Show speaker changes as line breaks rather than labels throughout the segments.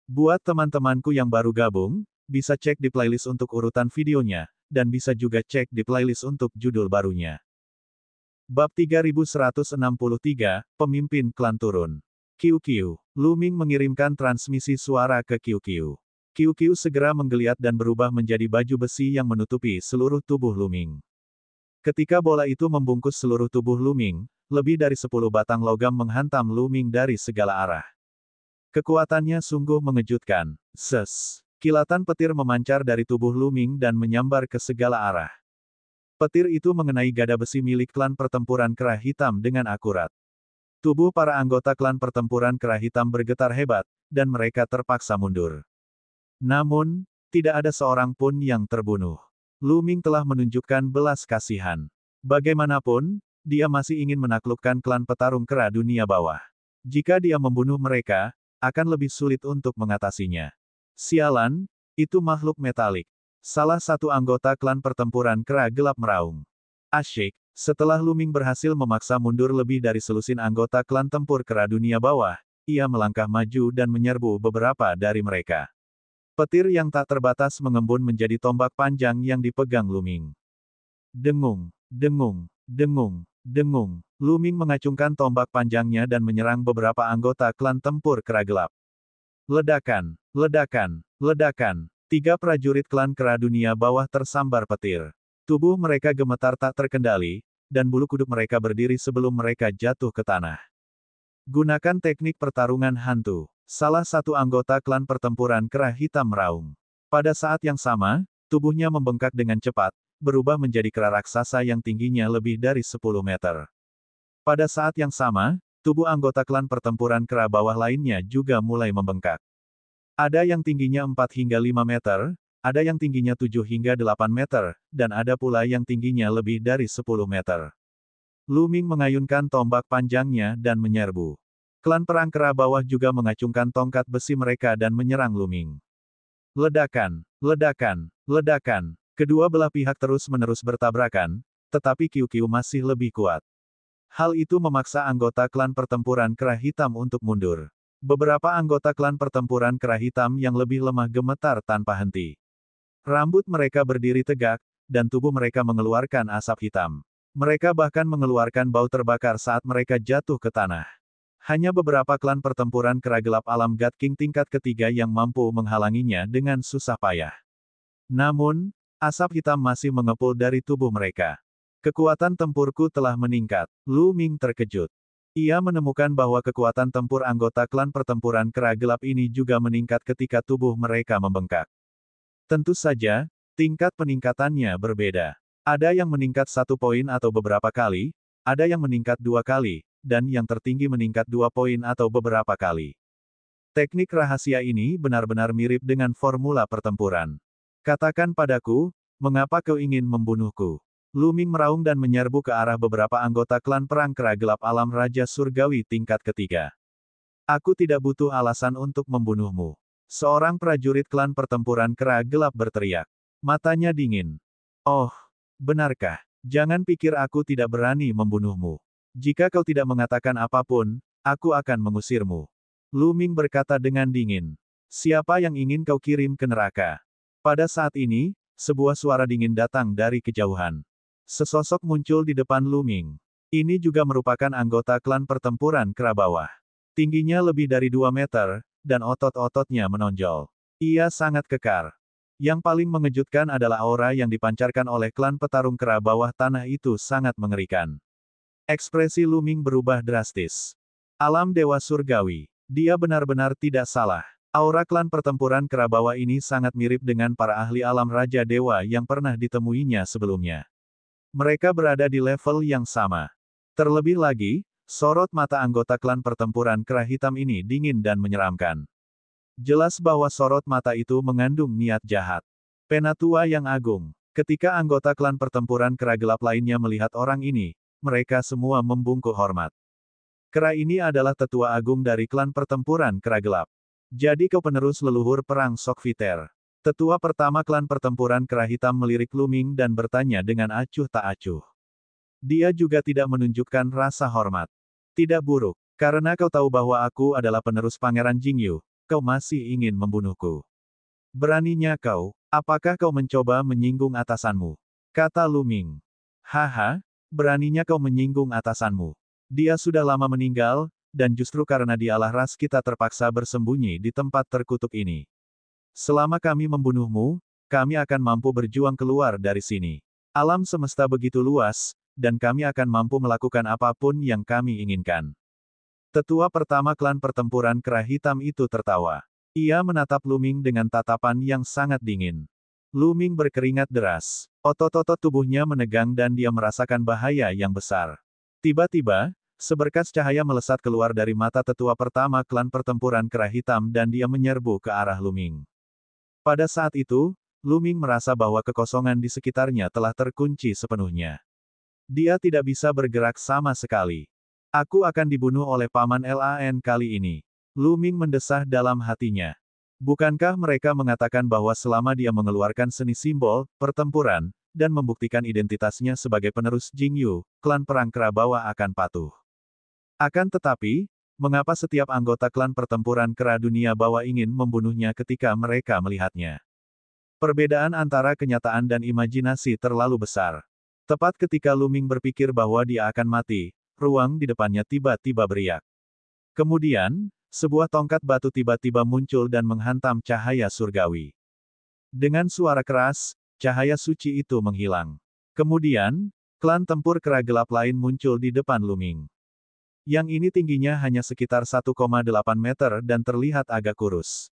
Buat teman-temanku yang baru gabung, bisa cek di playlist untuk urutan videonya, dan bisa juga cek di playlist untuk judul barunya. Bab 3163, Pemimpin Klan Turun. QQ. Lu Ming mengirimkan transmisi suara ke QQ. QQ segera menggeliat dan berubah menjadi baju besi yang menutupi seluruh tubuh Lu Ming. Ketika bola itu membungkus seluruh tubuh Lu Ming, lebih dari 10 batang logam menghantam Lu Ming dari segala arah. Kekuatannya sungguh mengejutkan. Ses. Kilatan petir memancar dari tubuh Lu Ming dan menyambar ke segala arah. Petir itu mengenai gada besi milik klan pertempuran kera hitam dengan akurat. Tubuh para anggota klan pertempuran kera hitam bergetar hebat, dan mereka terpaksa mundur. Namun, tidak ada seorang pun yang terbunuh. Lu Ming telah menunjukkan belas kasihan. Bagaimanapun, dia masih ingin menaklukkan klan petarung kera dunia bawah. Jika dia membunuh mereka, akan lebih sulit untuk mengatasinya. Sialan, itu makhluk metalik. Salah satu anggota klan pertempuran kera gelap meraung. Asyik, setelah Lu Ming berhasil memaksa mundur lebih dari selusin anggota klan tempur kera dunia bawah, ia melangkah maju dan menyerbu beberapa dari mereka. Petir yang tak terbatas mengembun menjadi tombak panjang yang dipegang Lu Ming. Dengung, dengung, dengung, dengung. Lu Ming mengacungkan tombak panjangnya dan menyerang beberapa anggota klan tempur kera gelap. Ledakan, ledakan, ledakan. 3 prajurit klan kera dunia bawah tersambar petir. Tubuh mereka gemetar tak terkendali, dan bulu kuduk mereka berdiri sebelum mereka jatuh ke tanah. Gunakan teknik pertarungan hantu. Salah satu anggota klan pertempuran kera hitam meraung. Pada saat yang sama, tubuhnya membengkak dengan cepat, berubah menjadi kera raksasa yang tingginya lebih dari 10 meter. Pada saat yang sama, tubuh anggota klan pertempuran kera bawah lainnya juga mulai membengkak. Ada yang tingginya 4 hingga 5 meter, ada yang tingginya 7 hingga 8 meter, dan ada pula yang tingginya lebih dari 10 meter. Lu Ming mengayunkan tombak panjangnya dan menyerbu. Klan perang kera bawah juga mengacungkan tongkat besi mereka dan menyerang Lu Ming. Ledakan, ledakan, ledakan. Kedua belah pihak terus-menerus bertabrakan, tetapi QQ masih lebih kuat. Hal itu memaksa anggota klan pertempuran kera hitam untuk mundur. Beberapa anggota klan pertempuran kera hitam yang lebih lemah gemetar tanpa henti. Rambut mereka berdiri tegak, dan tubuh mereka mengeluarkan asap hitam. Mereka bahkan mengeluarkan bau terbakar saat mereka jatuh ke tanah. Hanya beberapa klan pertempuran kera gelap alam God King tingkat ketiga yang mampu menghalanginya dengan susah payah. Namun, asap hitam masih mengepul dari tubuh mereka. Kekuatan tempurku telah meningkat. Lu Ming terkejut. Ia menemukan bahwa kekuatan tempur anggota klan pertempuran kera gelap ini juga meningkat ketika tubuh mereka membengkak. Tentu saja, tingkat peningkatannya berbeda. Ada yang meningkat 1 poin atau beberapa kali, ada yang meningkat 2 kali, dan yang tertinggi meningkat 2 poin atau beberapa kali. Teknik rahasia ini benar-benar mirip dengan formula pertempuran. Katakan padaku, mengapa kau ingin membunuhku? Lu Ming meraung dan menyerbu ke arah beberapa anggota klan perang kera gelap alam Raja Surgawi tingkat ketiga. Aku tidak butuh alasan untuk membunuhmu. Seorang prajurit klan pertempuran kera gelap berteriak. Matanya dingin. Oh, benarkah? Jangan pikir aku tidak berani membunuhmu. Jika kau tidak mengatakan apapun, aku akan mengusirmu. Lu Ming berkata dengan dingin. Siapa yang ingin kau kirim ke neraka? Pada saat ini, sebuah suara dingin datang dari kejauhan. Sesosok muncul di depan Lu Ming. Ini juga merupakan anggota klan pertempuran kera bawah. Tingginya lebih dari 2 meter, dan otot-ototnya menonjol. Ia sangat kekar. Yang paling mengejutkan adalah aura yang dipancarkan oleh klan petarung kera bawah tanah itu sangat mengerikan. Ekspresi Lu Ming berubah drastis. Alam Dewa Surgawi. Dia benar-benar tidak salah. Aura klan pertempuran kera bawah ini sangat mirip dengan para ahli alam Raja Dewa yang pernah ditemuinya sebelumnya. Mereka berada di level yang sama. Terlebih lagi, sorot mata anggota klan pertempuran kera hitam ini dingin dan menyeramkan. Jelas bahwa sorot mata itu mengandung niat jahat. Penatua yang agung. Ketika anggota klan pertempuran kera gelap lainnya melihat orang ini, mereka semua membungkuk hormat. Kera ini adalah tetua agung dari klan pertempuran kera gelap. Jadi kau penerus leluhur perang Sokviter. Tetua pertama klan pertempuran kera hitam melirik Lu Ming dan bertanya dengan acuh tak acuh. Dia juga tidak menunjukkan rasa hormat. Tidak buruk, karena kau tahu bahwa aku adalah penerus Pangeran Jingyu. kau masih ingin membunuhku. Beraninya kau, apakah kau mencoba menyinggung atasanmu? Kata Lu Ming. Haha, beraninya kau menyinggung atasanmu. Dia sudah lama meninggal, dan justru karena dialah ras kita terpaksa bersembunyi di tempat terkutuk ini. Selama kami membunuhmu, kami akan mampu berjuang keluar dari sini. Alam semesta begitu luas, dan kami akan mampu melakukan apapun yang kami inginkan. Tetua pertama klan pertempuran kera hitam itu tertawa. Ia menatap Lu Ming dengan tatapan yang sangat dingin. Lu Ming berkeringat deras. Otot-otot tubuhnya menegang dan dia merasakan bahaya yang besar. Tiba-tiba, seberkas cahaya melesat keluar dari mata tetua pertama klan pertempuran kera hitam dan dia menyerbu ke arah Lu Ming. Pada saat itu, Lu Ming merasa bahwa kekosongan di sekitarnya telah terkunci sepenuhnya. Dia tidak bisa bergerak sama sekali. Aku akan dibunuh oleh Paman Lan kali ini. Lu Ming mendesah dalam hatinya. Bukankah mereka mengatakan bahwa selama dia mengeluarkan seni simbol, pertempuran, dan membuktikan identitasnya sebagai penerus Jingyu, klan perang kera bawah akan patuh. Akan tetapi, mengapa setiap anggota klan pertempuran kera dunia bawah ingin membunuhnya ketika mereka melihatnya? Perbedaan antara kenyataan dan imajinasi terlalu besar. Tepat ketika Lu Ming berpikir bahwa dia akan mati, ruang di depannya tiba-tiba beriak. Kemudian, sebuah tongkat batu tiba-tiba muncul dan menghantam cahaya surgawi. Dengan suara keras, cahaya suci itu menghilang. Kemudian, klan tempur kera gelap lain muncul di depan Lu Ming. Yang ini tingginya hanya sekitar 1,8 meter dan terlihat agak kurus.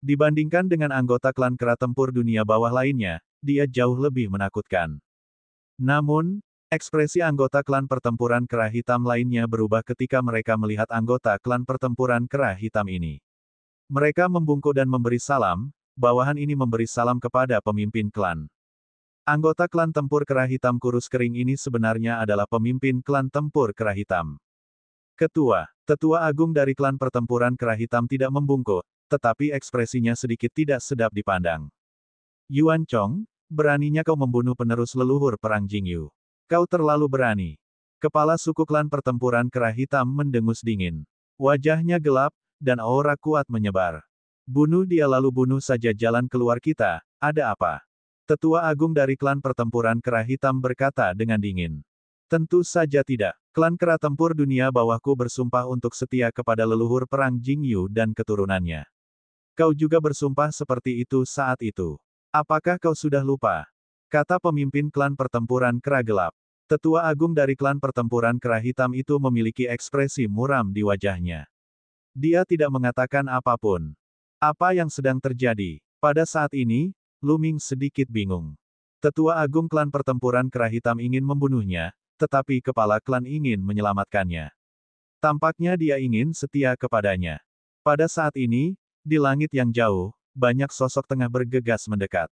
Dibandingkan dengan anggota klan kera tempur dunia bawah lainnya, dia jauh lebih menakutkan. Namun, ekspresi anggota klan pertempuran kera hitam lainnya berubah ketika mereka melihat anggota klan pertempuran kera hitam ini. Mereka membungkuk dan memberi salam, bawahan ini memberi salam kepada pemimpin klan. Anggota klan tempur kera hitam kurus kering ini sebenarnya adalah pemimpin klan tempur kera hitam. Tetua agung dari klan pertempuran kera hitam tidak membungkuk, tetapi ekspresinya sedikit tidak sedap dipandang. Yuan Chong, beraninya kau membunuh penerus leluhur perang Jingyu. Kau terlalu berani. Kepala suku klan pertempuran kera hitam mendengus dingin. Wajahnya gelap, dan aura kuat menyebar. Bunuh dia lalu bunuh saja jalan keluar kita, ada apa? Tetua agung dari klan pertempuran kera hitam berkata dengan dingin. Tentu saja tidak. Klan kera tempur dunia bawahku bersumpah untuk setia kepada leluhur perang Jingyu dan keturunannya. Kau juga bersumpah seperti itu saat itu. Apakah kau sudah lupa? Kata pemimpin klan pertempuran kera gelap. Tetua agung dari klan pertempuran kera hitam itu memiliki ekspresi muram di wajahnya. Dia tidak mengatakan apapun. Apa yang sedang terjadi? Pada saat ini, Lu Ming sedikit bingung. Tetua agung klan pertempuran kera hitam ingin membunuhnya, tetapi kepala klan ingin menyelamatkannya. Tampaknya dia ingin setia kepadanya. Pada saat ini, di langit yang jauh, banyak sosok tengah bergegas mendekat.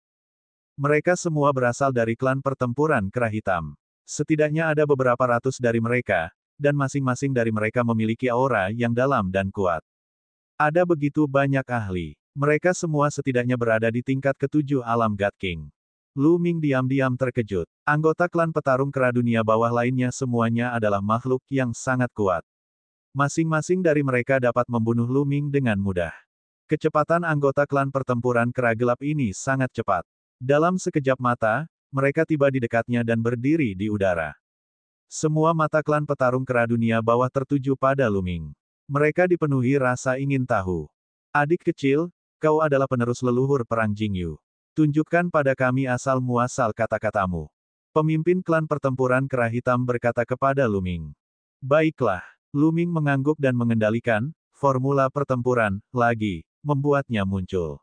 Mereka semua berasal dari klan pertempuran kera hitam. Setidaknya ada beberapa ratus dari mereka, dan masing-masing dari mereka memiliki aura yang dalam dan kuat. Ada begitu banyak ahli. Mereka semua setidaknya berada di tingkat ketujuh alam God King. Lu Ming diam-diam terkejut. Anggota klan petarung kera dunia bawah lainnya semuanya adalah makhluk yang sangat kuat. Masing-masing dari mereka dapat membunuh Lu Ming dengan mudah. Kecepatan anggota klan pertempuran kera gelap ini sangat cepat. Dalam sekejap mata, mereka tiba di dekatnya dan berdiri di udara. Semua mata klan petarung kera dunia bawah tertuju pada Lu Ming. Mereka dipenuhi rasa ingin tahu. Adik kecil, kau adalah penerus leluhur perang Jingyu. Tunjukkan pada kami asal-muasal kata-katamu. Pemimpin klan pertempuran kera hitam berkata kepada Lu Ming. Baiklah. Lu Ming mengangguk dan mengendalikan formula pertempuran lagi, membuatnya muncul.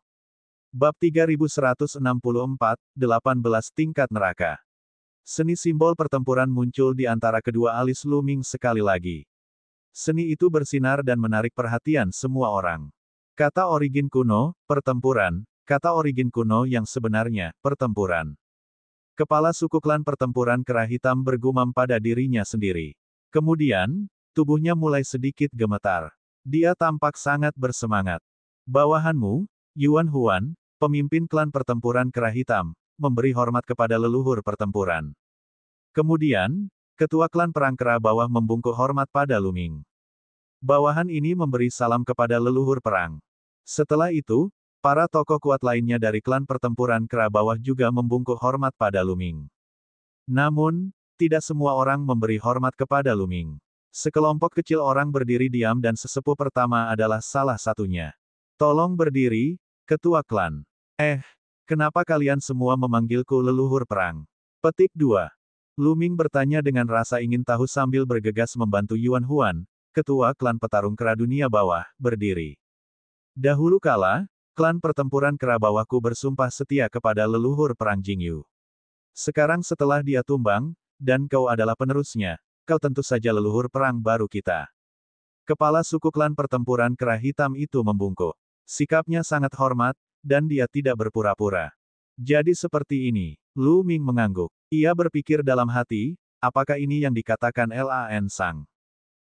Bab 3164, 18 tingkat neraka. Seni simbol pertempuran muncul di antara kedua alis Lu Ming sekali lagi. Seni itu bersinar dan menarik perhatian semua orang. Kata origin kuno, pertempuran, kata origin kuno yang sebenarnya, pertempuran. Kepala suku klan pertempuran kera hitam bergumam pada dirinya sendiri. Kemudian, tubuhnya mulai sedikit gemetar. Dia tampak sangat bersemangat. Bawahanmu, Yuan Huan, pemimpin klan pertempuran kera hitam, memberi hormat kepada leluhur pertempuran. Kemudian, ketua klan perang kera bawah membungkuk hormat pada Lu Ming. Bawahan ini memberi salam kepada leluhur perang. Setelah itu, para tokoh kuat lainnya dari klan pertempuran kera bawah juga membungkuk hormat pada Lu Ming. Namun, tidak semua orang memberi hormat kepada Lu Ming. Sekelompok kecil orang berdiri diam dan sesepuh pertama adalah salah satunya. Tolong berdiri, ketua klan. Kenapa kalian semua memanggilku leluhur perang? Petik 2. Lu Ming bertanya dengan rasa ingin tahu sambil bergegas membantu Yuan Huan, ketua klan petarung kera dunia bawah, berdiri. Dahulu kala, klan pertempuran kera bawahku bersumpah setia kepada leluhur perang Jingyu. Sekarang setelah dia tumbang, dan kau adalah penerusnya, kau tentu saja leluhur perang baru kita. Kepala suku klan pertempuran kera hitam itu membungkuk. Sikapnya sangat hormat, dan dia tidak berpura-pura. Jadi seperti ini, Lu Ming mengangguk. Ia berpikir dalam hati, apakah ini yang dikatakan Lan Sang?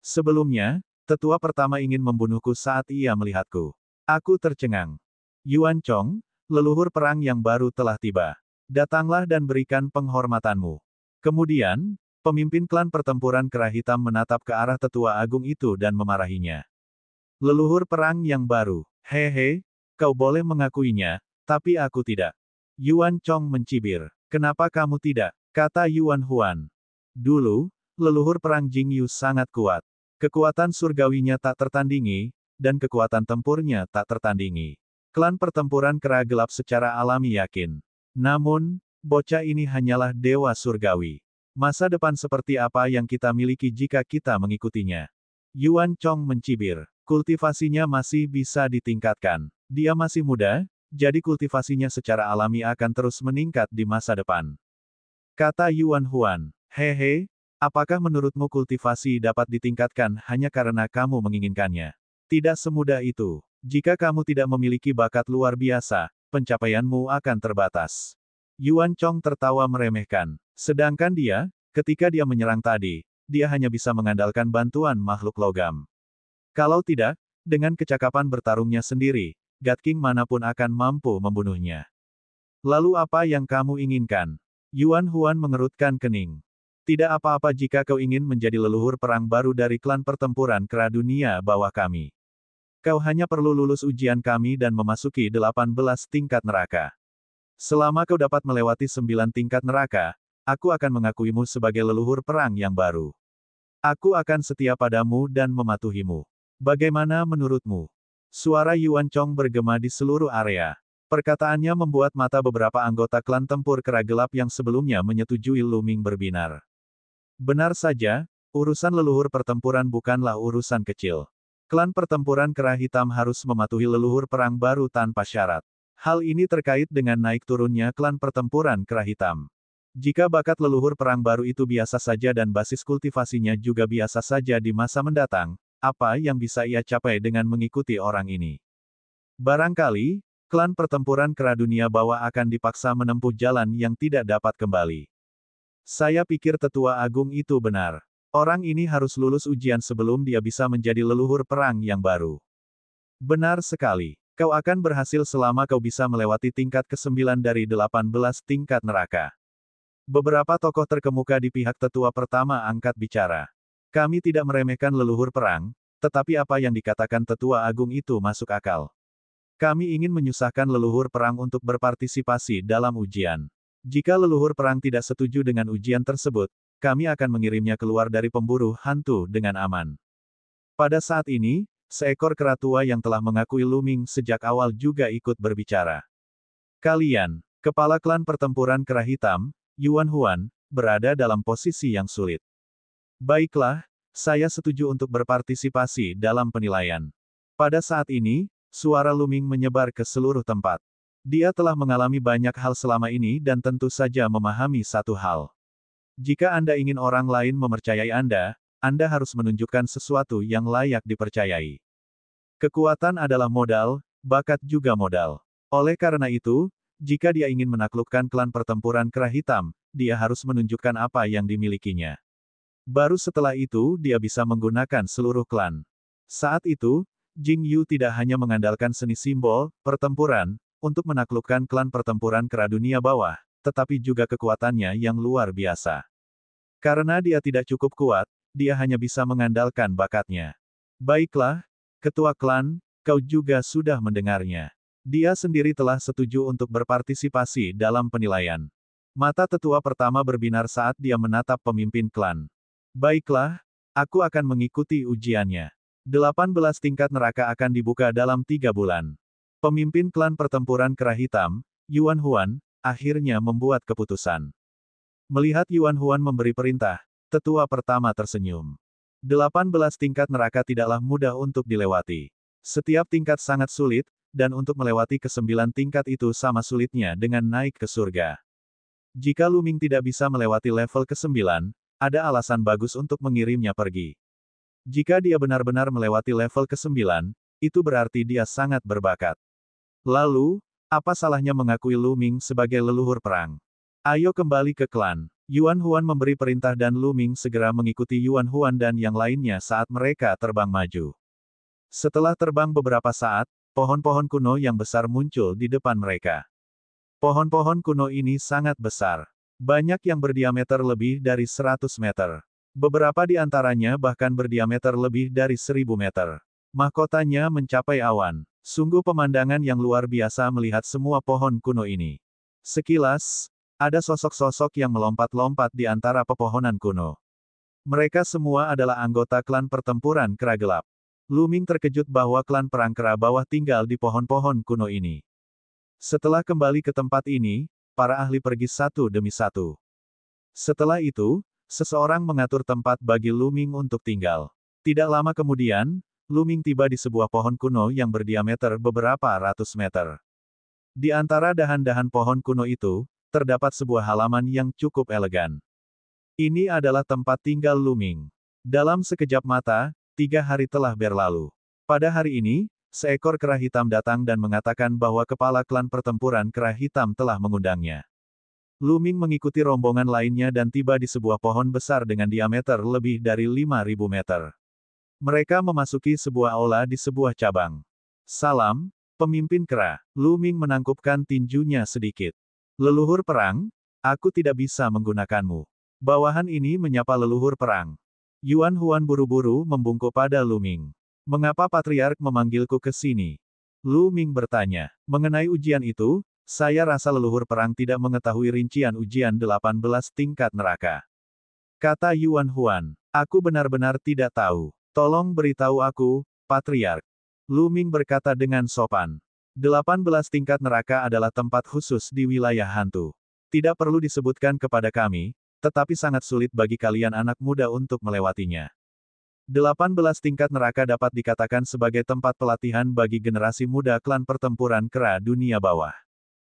Sebelumnya, tetua pertama ingin membunuhku saat ia melihatku. Aku tercengang. Yuan Chong, leluhur perang yang baru telah tiba. Datanglah dan berikan penghormatanmu. Kemudian, pemimpin klan pertempuran kera hitam menatap ke arah tetua agung itu dan memarahinya. Leluhur perang yang baru. Hehe, kau boleh mengakuinya, tapi aku tidak. Yuan Chong mencibir. Kenapa kamu tidak? Kata Yuan Huan. Dulu, leluhur perang Jingyu sangat kuat. Kekuatan surgawinya tak tertandingi, dan kekuatan tempurnya tak tertandingi. Klan pertempuran kera gelap secara alami yakin. Namun, bocah ini hanyalah dewa surgawi. Masa depan seperti apa yang kita miliki jika kita mengikutinya? Yuan Chong mencibir. Kultivasinya masih bisa ditingkatkan. Dia masih muda, jadi kultivasinya secara alami akan terus meningkat di masa depan. Kata Yuan Huan. Hehe, apakah menurutmu kultivasi dapat ditingkatkan hanya karena kamu menginginkannya? Tidak semudah itu. Jika kamu tidak memiliki bakat luar biasa, pencapaianmu akan terbatas. Yuan Chong tertawa meremehkan. Sedangkan dia, ketika dia menyerang tadi, dia hanya bisa mengandalkan bantuan makhluk logam. Kalau tidak, dengan kecakapan bertarungnya sendiri, God King manapun akan mampu membunuhnya. Lalu apa yang kamu inginkan? Yuan Huan mengerutkan kening. Tidak apa-apa jika kau ingin menjadi leluhur perang baru dari klan pertempuran kera dunia bawah kami. Kau hanya perlu lulus ujian kami dan memasuki 18 tingkat neraka. Selama kau dapat melewati 9 tingkat neraka, aku akan mengakuimu sebagai leluhur perang yang baru. Aku akan setia padamu dan mematuhimu. Bagaimana menurutmu? Suara Yuan Chong bergema di seluruh area. Perkataannya membuat mata beberapa anggota klan tempur kera gelap yang sebelumnya menyetujui Lu Ming berbinar. Benar saja, urusan leluhur pertempuran bukanlah urusan kecil. Klan pertempuran kera hitam harus mematuhi leluhur perang baru tanpa syarat. Hal ini terkait dengan naik turunnya klan pertempuran kera hitam. Jika bakat leluhur perang baru itu biasa saja dan basis kultivasinya juga biasa saja di masa mendatang, apa yang bisa ia capai dengan mengikuti orang ini? Barangkali, klan pertempuran kera dunia bawah akan dipaksa menempuh jalan yang tidak dapat kembali. Saya pikir tetua agung itu benar. Orang ini harus lulus ujian sebelum dia bisa menjadi leluhur perang yang baru. Benar sekali. Kau akan berhasil selama kau bisa melewati tingkat ke-9 dari 18 tingkat neraka. Beberapa tokoh terkemuka di pihak tetua pertama angkat bicara. Kami tidak meremehkan leluhur perang, tetapi apa yang dikatakan tetua agung itu masuk akal. Kami ingin menyusahkan leluhur perang untuk berpartisipasi dalam ujian. Jika leluhur perang tidak setuju dengan ujian tersebut, kami akan mengirimnya keluar dari pemburu hantu dengan aman. Pada saat ini, seekor kera tua yang telah mengakui Lu Ming sejak awal juga ikut berbicara. Kalian, kepala klan pertempuran kera hitam, Yuan Huan, berada dalam posisi yang sulit. Baiklah, saya setuju untuk berpartisipasi dalam penilaian. Pada saat ini, suara Lu Ming menyebar ke seluruh tempat. Dia telah mengalami banyak hal selama ini dan tentu saja memahami satu hal. Jika Anda ingin orang lain mempercayai Anda harus menunjukkan sesuatu yang layak dipercayai. Kekuatan adalah modal, bakat juga modal. Oleh karena itu, jika dia ingin menaklukkan klan pertempuran kera hitam, dia harus menunjukkan apa yang dimilikinya. Baru setelah itu dia bisa menggunakan seluruh klan. Saat itu, Jingyu tidak hanya mengandalkan seni simbol, pertempuran, untuk menaklukkan klan pertempuran kera dunia bawah, tetapi juga kekuatannya yang luar biasa. Karena dia tidak cukup kuat, dia hanya bisa mengandalkan bakatnya. Baiklah, ketua klan, kau juga sudah mendengarnya. Dia sendiri telah setuju untuk berpartisipasi dalam penilaian. Mata tetua pertama berbinar saat dia menatap pemimpin klan. Baiklah, aku akan mengikuti ujiannya. 18 tingkat neraka akan dibuka dalam 3 bulan. Pemimpin klan pertempuran kera hitam, Yuan Huan, akhirnya membuat keputusan. Melihat Yuan Huan memberi perintah, tetua pertama tersenyum. 18 tingkat neraka tidaklah mudah untuk dilewati. Setiap tingkat sangat sulit, dan untuk melewati ke-9 tingkat itu sama sulitnya dengan naik ke surga. Jika Lu Ming tidak bisa melewati level ke-9, ada alasan bagus untuk mengirimnya pergi. Jika dia benar-benar melewati level ke-9, itu berarti dia sangat berbakat. Lalu, apa salahnya mengakui Lu Ming sebagai leluhur perang? Ayo kembali ke klan. Yuan Huan memberi perintah dan Lu Ming segera mengikuti Yuan Huan dan yang lainnya saat mereka terbang maju. Setelah terbang beberapa saat, pohon-pohon kuno yang besar muncul di depan mereka. Pohon-pohon kuno ini sangat besar. Banyak yang berdiameter lebih dari 100 meter. Beberapa di antaranya bahkan berdiameter lebih dari 1000 meter. Mahkotanya mencapai awan. Sungguh pemandangan yang luar biasa melihat semua pohon kuno ini. Sekilas, ada sosok-sosok yang melompat-lompat di antara pepohonan kuno. Mereka semua adalah anggota klan pertempuran kera gelap. Lu Ming terkejut bahwa klan perang kera bawah tinggal di pohon-pohon kuno ini. Setelah kembali ke tempat ini, para ahli pergi satu demi satu. Setelah itu, seseorang mengatur tempat bagi Lu Ming untuk tinggal. Tidak lama kemudian, Lu Ming tiba di sebuah pohon kuno yang berdiameter beberapa ratus meter. Di antara dahan-dahan pohon kuno itu, terdapat sebuah halaman yang cukup elegan. Ini adalah tempat tinggal Lu Ming. Dalam sekejap mata, 3 hari telah berlalu. Pada hari ini, seekor kera hitam datang dan mengatakan bahwa kepala klan pertempuran kera hitam telah mengundangnya. Lu Ming mengikuti rombongan lainnya dan tiba di sebuah pohon besar dengan diameter lebih dari 5.000 meter. Mereka memasuki sebuah aula di sebuah cabang. Salam, pemimpin kera. Lu Ming menangkupkan tinjunya sedikit. Leluhur perang, aku tidak bisa menggunakanmu. Bawahan ini menyapa leluhur perang. Yuan Huan buru-buru membungkuk pada Lu Ming. Mengapa Patriark memanggilku ke sini? Lu Ming bertanya. Mengenai ujian itu, saya rasa leluhur perang tidak mengetahui rincian ujian 18 tingkat neraka. Kata Yuan Huan. Aku benar-benar tidak tahu. Tolong beritahu aku, Patriark. Lu Ming berkata dengan sopan. 18 tingkat neraka adalah tempat khusus di wilayah hantu. Tidak perlu disebutkan kepada kami, tetapi sangat sulit bagi kalian anak muda untuk melewatinya. 18 tingkat neraka dapat dikatakan sebagai tempat pelatihan bagi generasi muda klan pertempuran kera dunia bawah.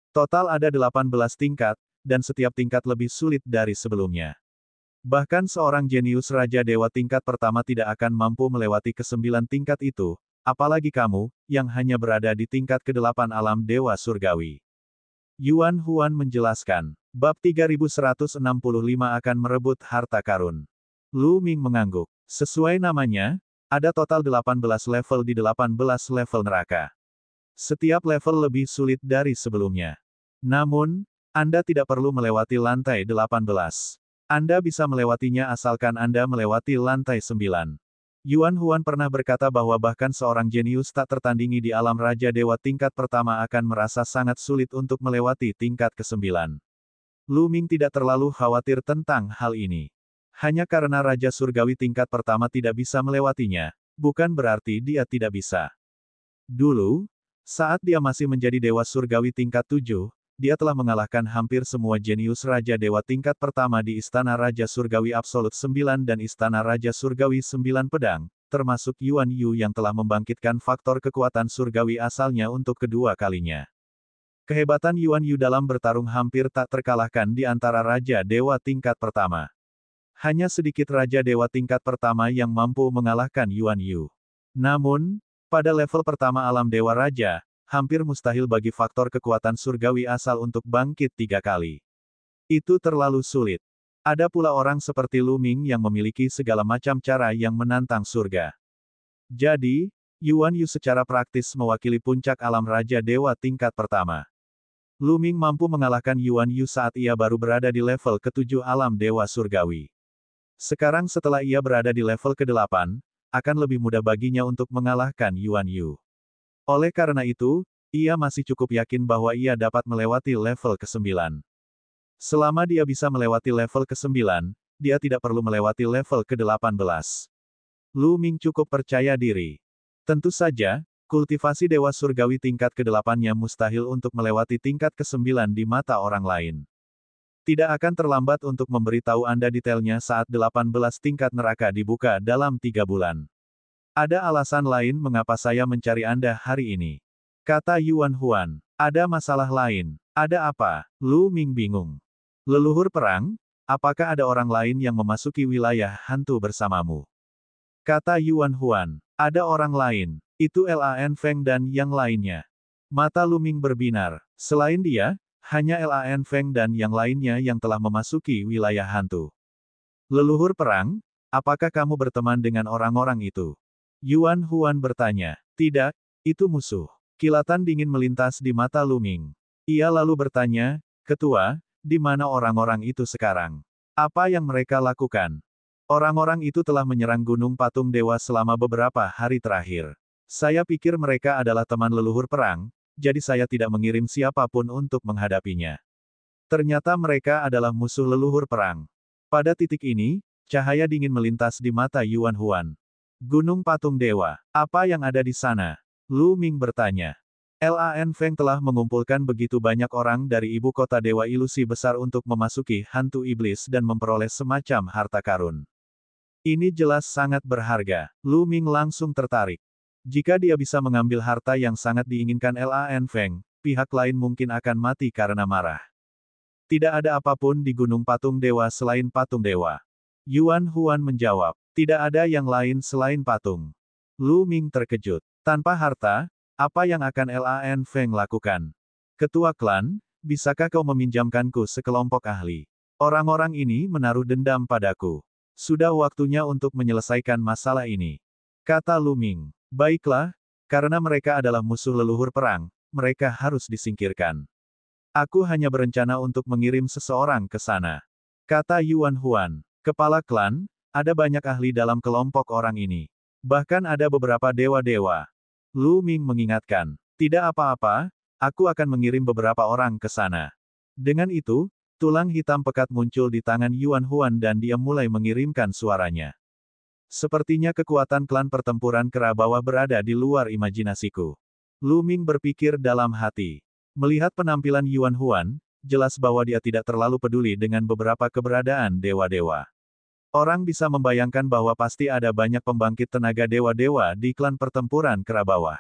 Total ada 18 tingkat, dan setiap tingkat lebih sulit dari sebelumnya. Bahkan seorang jenius Raja Dewa tingkat pertama tidak akan mampu melewati ke-9 tingkat itu, apalagi kamu, yang hanya berada di tingkat ke-8 alam Dewa Surgawi. Yuan Huan menjelaskan, bab 3165 akan merebut harta karun. Lu Ming mengangguk. Sesuai namanya, ada total 18 level di 18 level neraka. Setiap level lebih sulit dari sebelumnya. Namun, Anda tidak perlu melewati lantai 18. Anda bisa melewatinya asalkan Anda melewati lantai 9. Yuan Huan pernah berkata bahwa bahkan seorang jenius tak tertandingi di alam Raja Dewa tingkat pertama akan merasa sangat sulit untuk melewati tingkat ke-9. Lu Ming tidak terlalu khawatir tentang hal ini. Hanya karena Raja Surgawi tingkat pertama tidak bisa melewatinya, bukan berarti dia tidak bisa. Dulu, saat dia masih menjadi Dewa Surgawi tingkat 7, dia telah mengalahkan hampir semua jenius Raja Dewa tingkat pertama di Istana Raja Surgawi Absolut 9 dan Istana Raja Surgawi 9 Pedang, termasuk Yuan Yu yang telah membangkitkan faktor kekuatan surgawi asalnya untuk kedua kalinya. Kehebatan Yuan Yu dalam bertarung hampir tak terkalahkan di antara Raja Dewa tingkat pertama. Hanya sedikit Raja Dewa tingkat pertama yang mampu mengalahkan Yuan Yu. Namun, pada level pertama alam Dewa Raja, hampir mustahil bagi faktor kekuatan surgawi asal untuk bangkit 3 kali. Itu terlalu sulit. Ada pula orang seperti Lu Ming yang memiliki segala macam cara yang menantang surga. Jadi, Yuan Yu secara praktis mewakili puncak alam Raja Dewa tingkat pertama. Lu Ming mampu mengalahkan Yuan Yu saat ia baru berada di level ke-7 alam Dewa Surgawi. Sekarang setelah ia berada di level ke-8, akan lebih mudah baginya untuk mengalahkan Yuan Yu. Oleh karena itu, ia masih cukup yakin bahwa ia dapat melewati level ke-9. Selama dia bisa melewati level ke-9, dia tidak perlu melewati level ke-18. Lu Ming cukup percaya diri. Tentu saja, kultivasi Dewa Surgawi tingkat ke-8-nya mustahil untuk melewati tingkat ke-9 di mata orang lain. Tidak akan terlambat untuk memberitahu Anda detailnya saat 18 tingkat neraka dibuka dalam 3 bulan. Ada alasan lain mengapa saya mencari Anda hari ini. Kata Yuan Huan. Ada masalah lain. Ada apa? Lu Ming bingung. Leluhur perang? Apakah ada orang lain yang memasuki wilayah hantu bersamamu? Kata Yuan Huan. Ada orang lain. Itu Lan Feng dan yang lainnya. Mata Lu Ming berbinar. Selain dia, hanya Lan Feng dan yang lainnya yang telah memasuki wilayah hantu. Leluhur perang? Apakah kamu berteman dengan orang-orang itu? Yuan Huan bertanya. Tidak, itu musuh. Kilatan dingin melintas di mata Lu Ming. Ia lalu bertanya, Ketua, di mana orang-orang itu sekarang? Apa yang mereka lakukan? Orang-orang itu telah menyerang Gunung Patung Dewa selama beberapa hari terakhir. Saya pikir mereka adalah teman leluhur perang, jadi saya tidak mengirim siapapun untuk menghadapinya. Ternyata mereka adalah musuh leluhur perang. Pada titik ini, cahaya dingin melintas di mata Yuan Huan. Gunung Patung Dewa, apa yang ada di sana? Lu Ming bertanya. Lan Feng telah mengumpulkan begitu banyak orang dari ibu kota Dewa Ilusi Besar untuk memasuki hantu iblis dan memperoleh semacam harta karun. Ini jelas sangat berharga. Lu Ming langsung tertarik. Jika dia bisa mengambil harta yang sangat diinginkan Lan Feng, pihak lain mungkin akan mati karena marah. Tidak ada apapun di Gunung Patung Dewa selain Patung Dewa. Yuan Huan menjawab. Tidak ada yang lain selain patung. Lu Ming terkejut. Tanpa harta, apa yang akan Lan Feng lakukan? Ketua klan, bisakah kau meminjamkanku sekelompok ahli? Orang-orang ini menaruh dendam padaku. Sudah waktunya untuk menyelesaikan masalah ini. Kata Lu Ming. Baiklah, karena mereka adalah musuh leluhur perang, mereka harus disingkirkan. Aku hanya berencana untuk mengirim seseorang ke sana. Kata Yuan Huan. Kepala klan, ada banyak ahli dalam kelompok orang ini. Bahkan ada beberapa dewa-dewa. Lu Ming mengingatkan. Tidak apa-apa, aku akan mengirim beberapa orang ke sana. Dengan itu, tulang hitam pekat muncul di tangan Yuan Huan dan dia mulai mengirimkan suaranya. Sepertinya kekuatan klan pertempuran kera bawah berada di luar imajinasiku. Lu Ming berpikir dalam hati. Melihat penampilan Yuan Huan, jelas bahwa dia tidak terlalu peduli dengan beberapa keberadaan dewa-dewa. Orang bisa membayangkan bahwa pasti ada banyak pembangkit tenaga dewa-dewa di klan pertempuran kera bawah.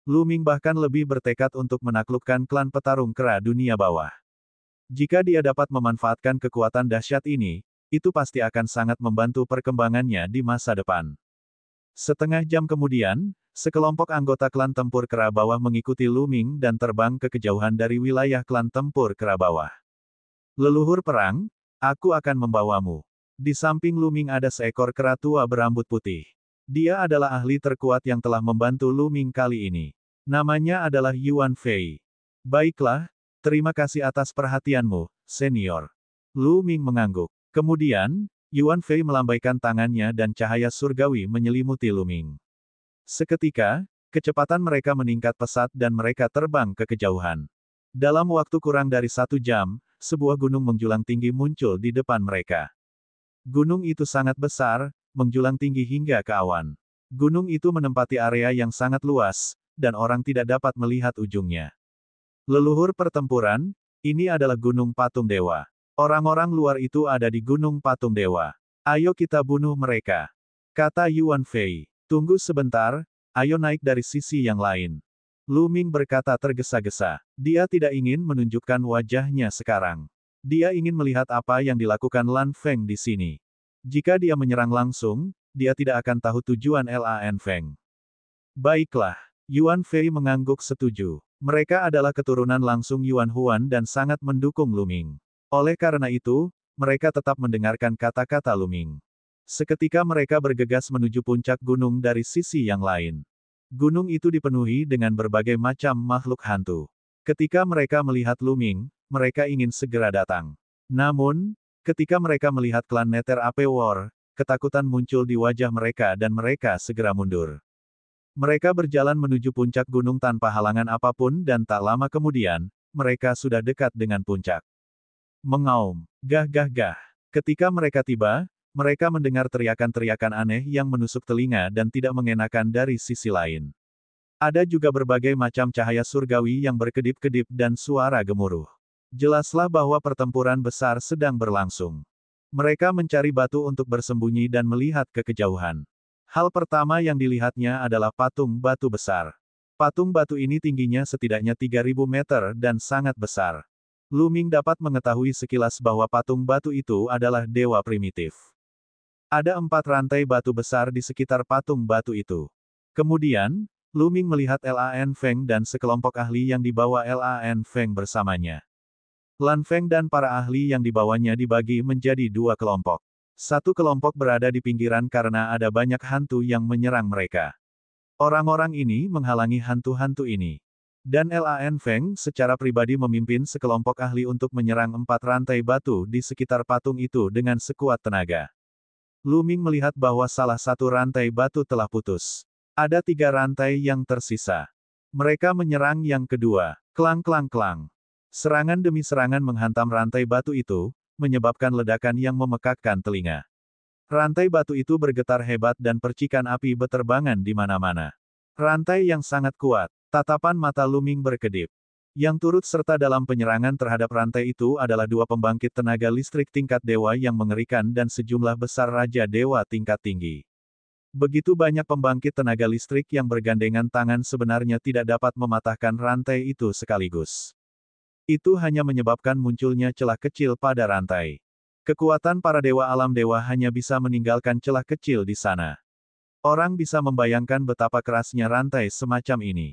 Lu Ming bahkan lebih bertekad untuk menaklukkan klan petarung kera dunia bawah. Jika dia dapat memanfaatkan kekuatan dahsyat ini, itu pasti akan sangat membantu perkembangannya di masa depan. Setengah jam kemudian, sekelompok anggota klan tempur kera bawah mengikuti Lu Ming dan terbang ke kejauhan dari wilayah klan tempur kera bawah. Leluhur perang, aku akan membawamu. Di samping Lu Ming ada seekor kera tua berambut putih. Dia adalah ahli terkuat yang telah membantu Lu Ming kali ini. Namanya adalah Yuan Fei. Baiklah, terima kasih atas perhatianmu, senior. Lu Ming mengangguk. Kemudian, Yuan Fei melambaikan tangannya dan cahaya surgawi menyelimuti Lu Ming. Seketika, kecepatan mereka meningkat pesat dan mereka terbang ke kejauhan. Dalam waktu kurang dari 1 jam, sebuah gunung menjulang tinggi muncul di depan mereka. Gunung itu sangat besar, menjulang tinggi hingga ke awan. Gunung itu menempati area yang sangat luas, dan orang tidak dapat melihat ujungnya. Leluhur pertempuran, ini adalah Gunung Patung Dewa. Orang-orang luar itu ada di Gunung Patung Dewa. Ayo kita bunuh mereka. Kata Yuan Fei. Tunggu sebentar, ayo naik dari sisi yang lain. Lu Ming berkata tergesa-gesa. Dia tidak ingin menunjukkan wajahnya sekarang. Dia ingin melihat apa yang dilakukan Lan Feng di sini. Jika dia menyerang langsung, dia tidak akan tahu tujuan Lan Feng. Baiklah, Yuan Fei mengangguk setuju. Mereka adalah keturunan langsung Yuan Huan dan sangat mendukung Lu Ming. Oleh karena itu, mereka tetap mendengarkan kata-kata Lu Ming. Seketika mereka bergegas menuju puncak gunung dari sisi yang lain. Gunung itu dipenuhi dengan berbagai macam makhluk hantu. Ketika mereka melihat Lu Ming, mereka ingin segera datang. Namun, ketika mereka melihat klan Nether Ape War, ketakutan muncul di wajah mereka dan mereka segera mundur. Mereka berjalan menuju puncak gunung tanpa halangan apapun dan tak lama kemudian, mereka sudah dekat dengan puncak. Mengaum. Gah gah gah. Ketika mereka tiba, mereka mendengar teriakan-teriakan aneh yang menusuk telinga dan tidak mengenakan dari sisi lain. Ada juga berbagai macam cahaya surgawi yang berkedip-kedip dan suara gemuruh. Jelaslah bahwa pertempuran besar sedang berlangsung. Mereka mencari batu untuk bersembunyi dan melihat ke kejauhan. Hal pertama yang dilihatnya adalah patung batu besar. Patung batu ini tingginya setidaknya 3.000 meter dan sangat besar. Lu Ming dapat mengetahui sekilas bahwa patung batu itu adalah dewa primitif. Ada 4 rantai batu besar di sekitar patung batu itu. Kemudian, Lu Ming melihat Lan Feng dan sekelompok ahli yang dibawa Lan Feng bersamanya. Lan Feng dan para ahli yang dibawanya dibagi menjadi 2 kelompok. Satu kelompok berada di pinggiran karena ada banyak hantu yang menyerang mereka. Orang-orang ini menghalangi hantu-hantu ini. Dan Lan Feng secara pribadi memimpin sekelompok ahli untuk menyerang 4 rantai batu di sekitar patung itu dengan sekuat tenaga. Lu Ming melihat bahwa salah satu rantai batu telah putus. Ada 3 rantai yang tersisa. Mereka menyerang yang kedua. Klang klang klang. Serangan demi serangan menghantam rantai batu itu, menyebabkan ledakan yang memekakkan telinga. Rantai batu itu bergetar hebat dan percikan api beterbangan di mana-mana. Rantai yang sangat kuat. Tatapan mata Lu Ming berkedip. Yang turut serta dalam penyerangan terhadap rantai itu adalah 2 pembangkit tenaga listrik tingkat dewa yang mengerikan dan sejumlah besar raja dewa tingkat tinggi. Begitu banyak pembangkit tenaga listrik yang bergandengan tangan sebenarnya tidak dapat mematahkan rantai itu sekaligus. Itu hanya menyebabkan munculnya celah kecil pada rantai. Kekuatan para dewa alam dewa hanya bisa meninggalkan celah kecil di sana. Orang bisa membayangkan betapa kerasnya rantai semacam ini.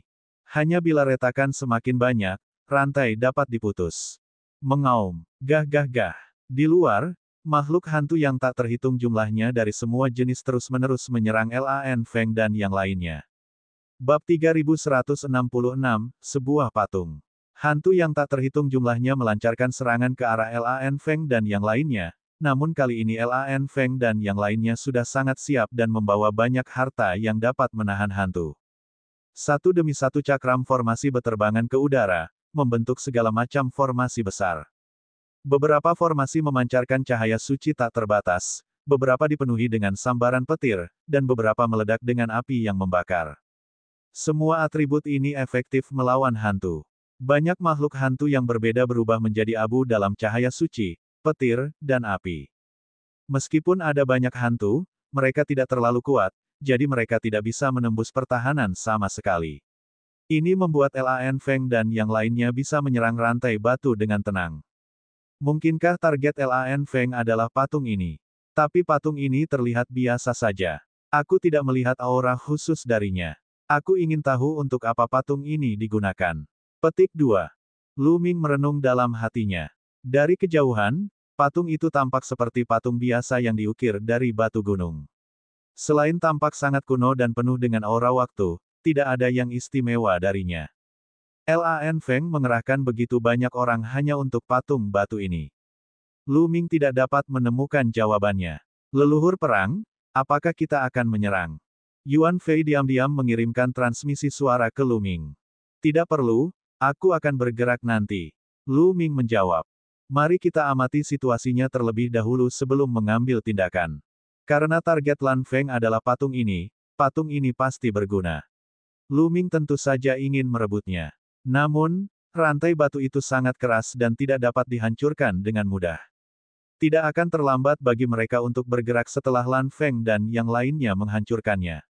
Hanya bila retakan semakin banyak, rantai dapat diputus. Mengaum. Gah gah gah. Di luar, makhluk hantu yang tak terhitung jumlahnya dari semua jenis terus-menerus menyerang Lan Feng dan yang lainnya. Bab 3166, sebuah patung. Hantu yang tak terhitung jumlahnya melancarkan serangan ke arah Lan Feng dan yang lainnya, namun kali ini Lan Feng dan yang lainnya sudah sangat siap dan membawa banyak harta yang dapat menahan hantu. Satu demi satu cakram formasi beterbangan ke udara, membentuk segala macam formasi besar. Beberapa formasi memancarkan cahaya suci tak terbatas, beberapa dipenuhi dengan sambaran petir, dan beberapa meledak dengan api yang membakar. Semua atribut ini efektif melawan hantu. Banyak makhluk hantu yang berbeda berubah menjadi abu dalam cahaya suci, petir, dan api. Meskipun ada banyak hantu, mereka tidak terlalu kuat, jadi mereka tidak bisa menembus pertahanan sama sekali. Ini membuat Lan Feng dan yang lainnya bisa menyerang rantai batu dengan tenang. Mungkinkah target Lan Feng adalah patung ini? Tapi patung ini terlihat biasa saja. Aku tidak melihat aura khusus darinya. Aku ingin tahu untuk apa patung ini digunakan. Petik 2. Lu Ming merenung dalam hatinya. Dari kejauhan, patung itu tampak seperti patung biasa yang diukir dari batu gunung. Selain tampak sangat kuno dan penuh dengan aura waktu, tidak ada yang istimewa darinya. Lan Feng mengerahkan begitu banyak orang hanya untuk patung batu ini. Lu Ming tidak dapat menemukan jawabannya. Leluhur perang, apakah kita akan menyerang? Yuan Fei diam-diam mengirimkan transmisi suara ke Lu Ming. Tidak perlu, aku akan bergerak nanti. Lu Ming menjawab. Mari kita amati situasinya terlebih dahulu sebelum mengambil tindakan. Karena target Lan Feng adalah patung ini pasti berguna. Lu Ming tentu saja ingin merebutnya. Namun, rantai batu itu sangat keras dan tidak dapat dihancurkan dengan mudah. Tidak akan terlambat bagi mereka untuk bergerak setelah Lan Feng dan yang lainnya menghancurkannya.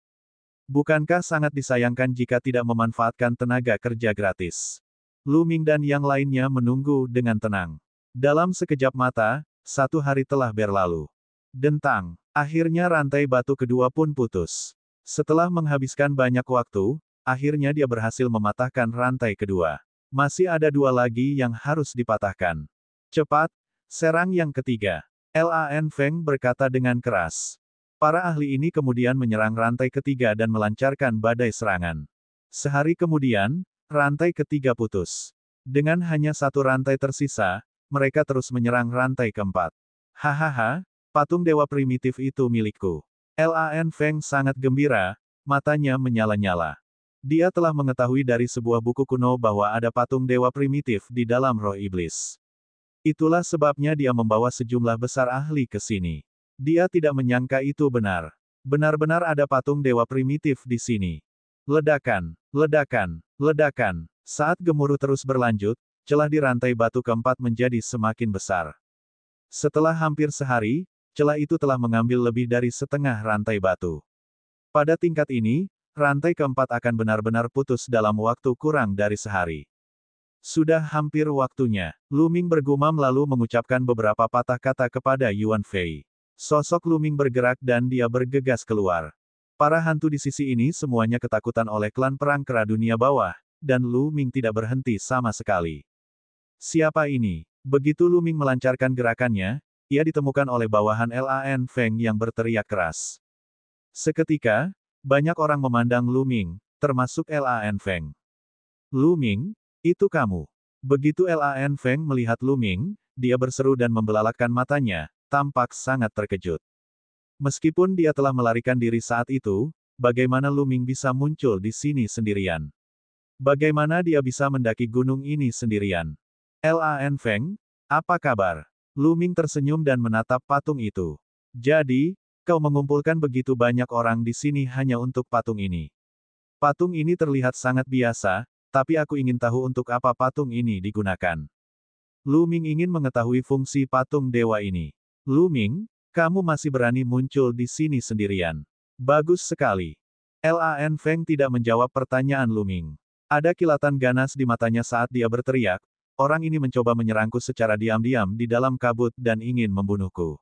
Bukankah sangat disayangkan jika tidak memanfaatkan tenaga kerja gratis? Lu Ming dan yang lainnya menunggu dengan tenang. Dalam sekejap mata, 1 hari telah berlalu. Dentang. Akhirnya rantai batu kedua pun putus. Setelah menghabiskan banyak waktu, akhirnya dia berhasil mematahkan rantai kedua. Masih ada 2 lagi yang harus dipatahkan. Cepat, serang yang ketiga. Lan Feng berkata dengan keras. Para ahli ini kemudian menyerang rantai ketiga dan melancarkan badai serangan. Sehari kemudian, rantai ketiga putus. Dengan hanya 1 rantai tersisa, mereka terus menyerang rantai keempat. Hahaha, patung dewa primitif itu milikku. Lan Feng sangat gembira, matanya menyala-nyala. Dia telah mengetahui dari sebuah buku kuno bahwa ada patung dewa primitif di dalam roh iblis. Itulah sebabnya dia membawa sejumlah besar ahli ke sini. Dia tidak menyangka itu benar. Benar-benar ada patung dewa primitif di sini. Ledakan, ledakan, ledakan. Saat gemuruh terus berlanjut, celah di rantai batu keempat menjadi semakin besar. Setelah hampir sehari, celah itu telah mengambil lebih dari setengah rantai batu. Pada tingkat ini, rantai keempat akan benar-benar putus dalam waktu kurang dari sehari. Sudah hampir waktunya. Lu Ming bergumam lalu mengucapkan beberapa patah kata kepada Yuan Fei. Sosok Lu Ming bergerak dan dia bergegas keluar. Para hantu di sisi ini semuanya ketakutan oleh klan perang kera dunia bawah, dan Lu Ming tidak berhenti sama sekali. Siapa ini? Begitu Lu Ming melancarkan gerakannya, ia ditemukan oleh bawahan Lan Feng yang berteriak keras. Seketika, banyak orang memandang Lu Ming, termasuk Lan Feng. Lu Ming, itu kamu. Begitu Lan Feng melihat Lu Ming, dia berseru dan membelalakkan matanya, tampak sangat terkejut. Meskipun dia telah melarikan diri saat itu, bagaimana Lu Ming bisa muncul di sini sendirian? Bagaimana dia bisa mendaki gunung ini sendirian? Lan Feng, apa kabar? Lu Ming tersenyum dan menatap patung itu. Jadi, kau mengumpulkan begitu banyak orang di sini hanya untuk patung ini. Patung ini terlihat sangat biasa, tapi aku ingin tahu untuk apa patung ini digunakan. Lu Ming ingin mengetahui fungsi patung dewa ini. Lu Ming, kamu masih berani muncul di sini sendirian. Bagus sekali. Lan Feng tidak menjawab pertanyaan Lu Ming. Ada kilatan ganas di matanya saat dia berteriak, orang ini mencoba menyerangku secara diam-diam di dalam kabut dan ingin membunuhku.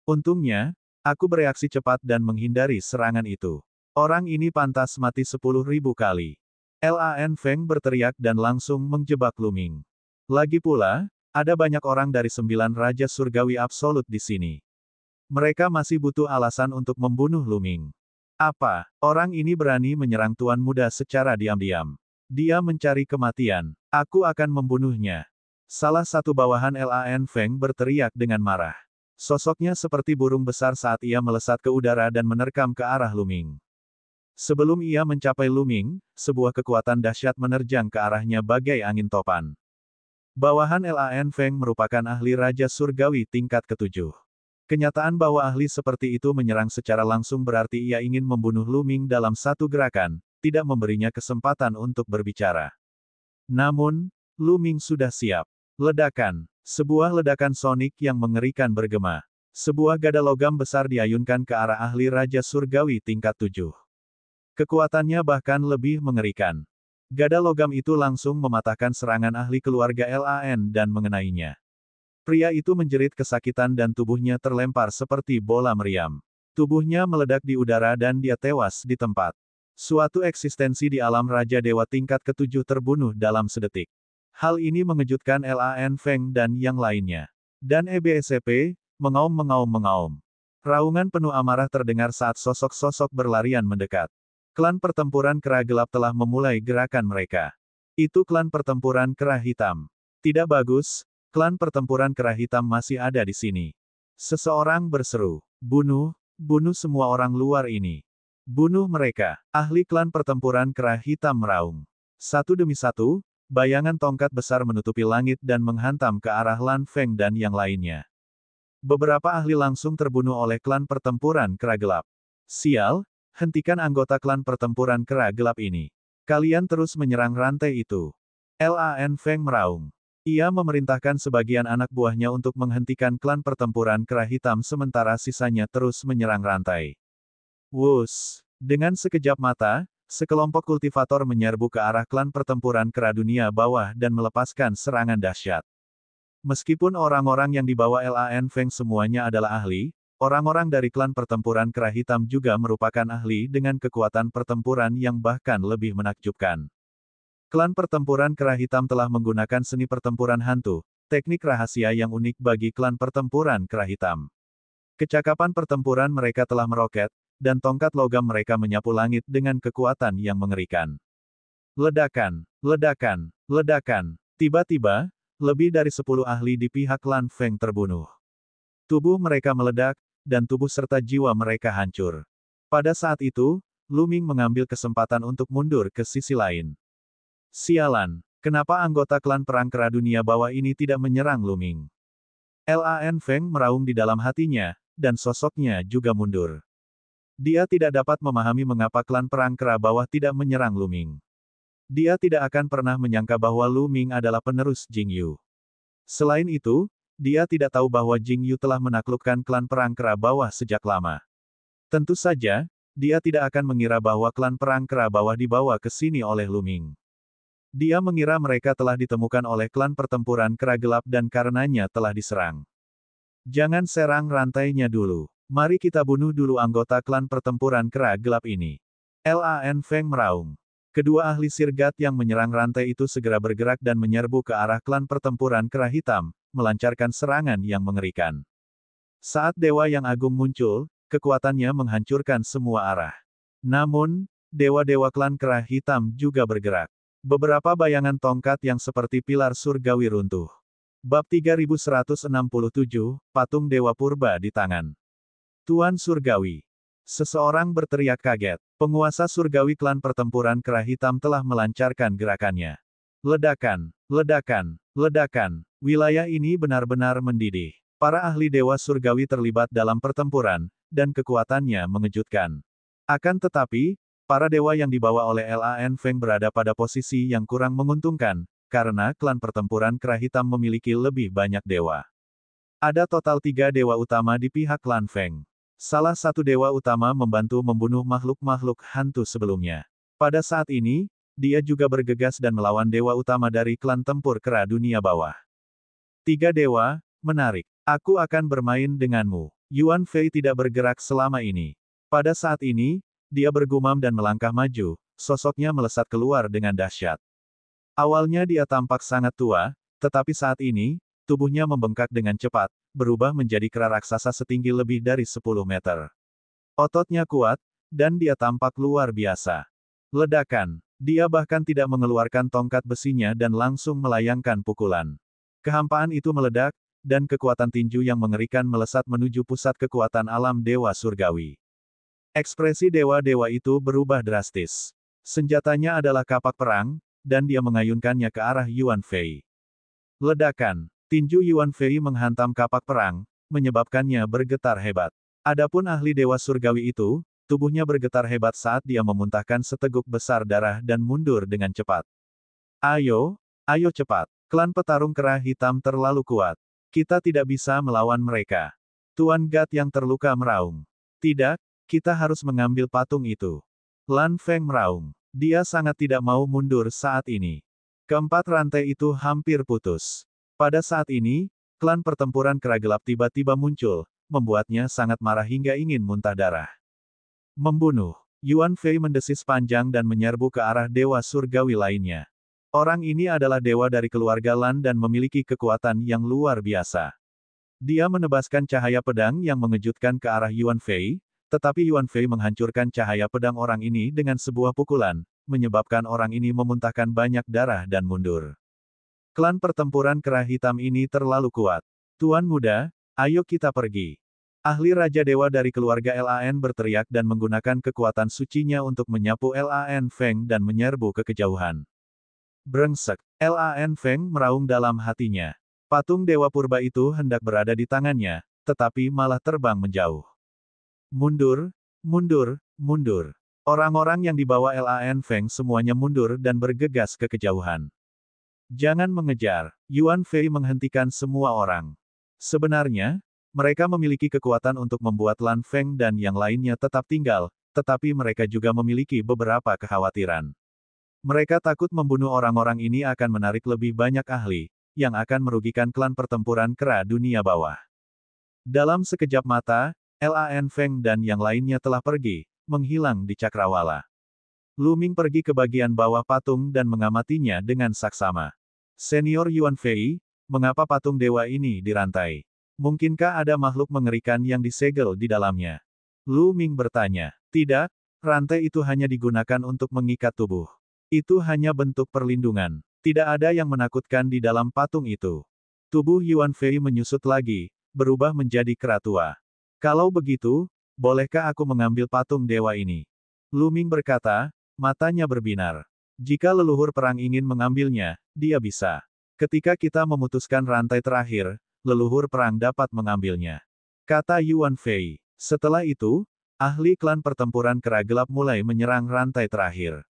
Untungnya, aku bereaksi cepat dan menghindari serangan itu. Orang ini pantas mati 10.000 kali. Lan Feng berteriak dan langsung menjebak Lu Ming. Lagi pula, ada banyak orang dari 9 Raja Surgawi Absolut di sini. Mereka masih butuh alasan untuk membunuh Lu Ming. Apa, orang ini berani menyerang Tuan Muda secara diam-diam? Dia mencari kematian. Aku akan membunuhnya. Salah satu bawahan Lan Feng berteriak dengan marah. Sosoknya seperti burung besar saat ia melesat ke udara dan menerkam ke arah Lu Ming. Sebelum ia mencapai Lu Ming, sebuah kekuatan dahsyat menerjang ke arahnya bagai angin topan. Bawahan Lan Feng merupakan ahli Raja Surgawi tingkat ke-7. Kenyataan bahwa ahli seperti itu menyerang secara langsung berarti ia ingin membunuh Lu Ming dalam satu gerakan, tidak memberinya kesempatan untuk berbicara. Namun, Lu Ming sudah siap. Ledakan. Sebuah ledakan sonik yang mengerikan bergema. Sebuah gada logam besar diayunkan ke arah ahli Raja Surgawi tingkat 7. Kekuatannya bahkan lebih mengerikan. Gada logam itu langsung mematahkan serangan ahli keluarga Lan dan mengenainya. Pria itu menjerit kesakitan dan tubuhnya terlempar seperti bola meriam. Tubuhnya meledak di udara dan dia tewas di tempat. Suatu eksistensi di alam Raja Dewa tingkat ke-7 terbunuh dalam sedetik. Hal ini mengejutkan Lan Feng dan yang lainnya. Dan EBSCP, mengaum. Raungan penuh amarah terdengar saat sosok-sosok berlarian mendekat. Klan pertempuran kera gelap telah memulai gerakan mereka. Itu klan pertempuran kera hitam. Tidak bagus, klan pertempuran kera hitam masih ada di sini. Seseorang berseru, bunuh semua orang luar ini. Bunuh mereka. Ahli klan pertempuran kera hitam meraung. Satu demi satu, bayangan tongkat besar menutupi langit dan menghantam ke arah Lan Feng dan yang lainnya. Beberapa ahli langsung terbunuh oleh klan pertempuran kera gelap. Sial, hentikan anggota klan pertempuran kera gelap ini. Kalian terus menyerang rantai itu. Lan Feng meraung. Ia memerintahkan sebagian anak buahnya untuk menghentikan klan pertempuran kera hitam sementara sisanya terus menyerang rantai. Wus! Dengan sekejap mata, sekelompok kultivator menyerbu ke arah klan pertempuran kera dunia bawah dan melepaskan serangan dahsyat. Meskipun orang-orang yang dibawa Lan Feng semuanya adalah ahli, orang-orang dari klan pertempuran kera hitam juga merupakan ahli dengan kekuatan pertempuran yang bahkan lebih menakjubkan. Klan pertempuran kera hitam telah menggunakan seni pertempuran hantu, teknik rahasia yang unik bagi klan pertempuran kera hitam. Kecakapan pertempuran mereka telah meroket, dan tongkat logam mereka menyapu langit dengan kekuatan yang mengerikan. Ledakan, ledakan, ledakan. Tiba-tiba, lebih dari 10 ahli di pihak Lan Feng terbunuh. Tubuh mereka meledak, dan tubuh serta jiwa mereka hancur. Pada saat itu, Lu Ming mengambil kesempatan untuk mundur ke sisi lain. Sialan, kenapa anggota klan perang kera dunia bawah ini tidak menyerang Lu Ming? Lan Feng meraung di dalam hatinya, dan sosoknya juga mundur. Dia tidak dapat memahami mengapa klan perang kera bawah tidak menyerang Lu Ming. Dia tidak akan pernah menyangka bahwa Lu Ming adalah penerus Jing Yu. Selain itu, dia tidak tahu bahwa Jing Yu telah menaklukkan klan perang kera bawah sejak lama. Tentu saja, dia tidak akan mengira bahwa klan perang kera bawah dibawa ke sini oleh Lu Ming. Dia mengira mereka telah ditemukan oleh klan pertempuran kera gelap dan karenanya telah diserang. Jangan serang rantainya dulu. Mari kita bunuh dulu anggota klan pertempuran kera gelap ini. Lan Feng meraung. Kedua ahli sirgat yang menyerang rantai itu segera bergerak dan menyerbu ke arah klan pertempuran kera hitam, melancarkan serangan yang mengerikan. Saat Dewa yang Agung muncul, kekuatannya menghancurkan semua arah. Namun, dewa-dewa klan kera hitam juga bergerak. Beberapa bayangan tongkat yang seperti pilar surgawi runtuh. Bab 3167, Patung Dewa Purba di tangan. Tuan Surgawi. Seseorang berteriak kaget. Penguasa surgawi klan pertempuran kera hitam telah melancarkan gerakannya. Ledakan, ledakan, ledakan. Wilayah ini benar-benar mendidih. Para ahli dewa surgawi terlibat dalam pertempuran, dan kekuatannya mengejutkan. Akan tetapi, para dewa yang dibawa oleh Lan Feng berada pada posisi yang kurang menguntungkan, karena klan pertempuran kera hitam memiliki lebih banyak dewa. Ada total 3 dewa utama di pihak klan Feng. Salah satu dewa utama membantu membunuh makhluk-makhluk hantu sebelumnya. Pada saat ini, dia juga bergegas dan melawan dewa utama dari klan tempur kera dunia bawah. 3 dewa, menarik. Aku akan bermain denganmu. Yuan Fei tidak bergerak selama ini. Pada saat ini, dia bergumam dan melangkah maju, sosoknya melesat keluar dengan dahsyat. Awalnya dia tampak sangat tua, tetapi saat ini, tubuhnya membengkak dengan cepat, berubah menjadi kera raksasa setinggi lebih dari 10 meter. Ototnya kuat, dan dia tampak luar biasa. Ledakan. Dia bahkan tidak mengeluarkan tongkat besinya dan langsung melayangkan pukulan. Kehampaan itu meledak, dan kekuatan tinju yang mengerikan melesat menuju pusat kekuatan alam dewa surgawi. Ekspresi dewa-dewa itu berubah drastis. Senjatanya adalah kapak perang, dan dia mengayunkannya ke arah Yuan Fei. Ledakan. Tinju Yuan Fei menghantam kapak perang, menyebabkannya bergetar hebat. Adapun ahli dewa surgawi itu, tubuhnya bergetar hebat saat dia memuntahkan seteguk besar darah dan mundur dengan cepat. Ayo, ayo cepat. Klan petarung kera hitam terlalu kuat. Kita tidak bisa melawan mereka. Tuan Gat yang terluka meraung. Tidak, kita harus mengambil patung itu. Lan Feng meraung. Dia sangat tidak mau mundur saat ini. Keempat rantai itu hampir putus. Pada saat ini, klan pertempuran kera gelap tiba-tiba muncul, membuatnya sangat marah hingga ingin muntah darah. Membunuh. Yuan Fei mendesis panjang dan menyerbu ke arah dewa surgawi lainnya. Orang ini adalah dewa dari keluarga Lan dan memiliki kekuatan yang luar biasa. Dia menebaskan cahaya pedang yang mengejutkan ke arah Yuan Fei, tetapi Yuan Fei menghancurkan cahaya pedang orang ini dengan sebuah pukulan, menyebabkan orang ini memuntahkan banyak darah dan mundur. Klan pertempuran kera hitam ini terlalu kuat. Tuan muda, ayo kita pergi. Ahli Raja Dewa dari keluarga Lan berteriak dan menggunakan kekuatan sucinya untuk menyapu Lan Feng dan menyerbu ke kejauhan. Brengsek. Lan Feng meraung dalam hatinya. Patung Dewa Purba itu hendak berada di tangannya, tetapi malah terbang menjauh. Mundur, mundur, mundur. Orang-orang yang dibawa Lan Feng semuanya mundur dan bergegas ke kejauhan. Jangan mengejar. Yuan Fei menghentikan semua orang. Sebenarnya, mereka memiliki kekuatan untuk membuat Lan Feng dan yang lainnya tetap tinggal, tetapi mereka juga memiliki beberapa kekhawatiran. Mereka takut membunuh orang-orang ini akan menarik lebih banyak ahli, yang akan merugikan klan pertempuran kera dunia bawah. Dalam sekejap mata, Lan Feng dan yang lainnya telah pergi, menghilang di cakrawala. Lu Ming pergi ke bagian bawah patung dan mengamatinya dengan saksama. Senior Yuan Fei, mengapa patung dewa ini dirantai? Mungkinkah ada makhluk mengerikan yang disegel di dalamnya? Lu Ming bertanya. Tidak, rantai itu hanya digunakan untuk mengikat tubuh. Itu hanya bentuk perlindungan. Tidak ada yang menakutkan di dalam patung itu. Tubuh Yuan Fei menyusut lagi, berubah menjadi kera tua. Kalau begitu, bolehkah aku mengambil patung dewa ini? Lu Ming berkata, matanya berbinar. Jika leluhur perang ingin mengambilnya, dia bisa. Ketika kita memutuskan rantai terakhir, leluhur perang dapat mengambilnya. Kata Yuan Fei. Setelah itu, ahli klan pertempuran kera gelap mulai menyerang rantai terakhir.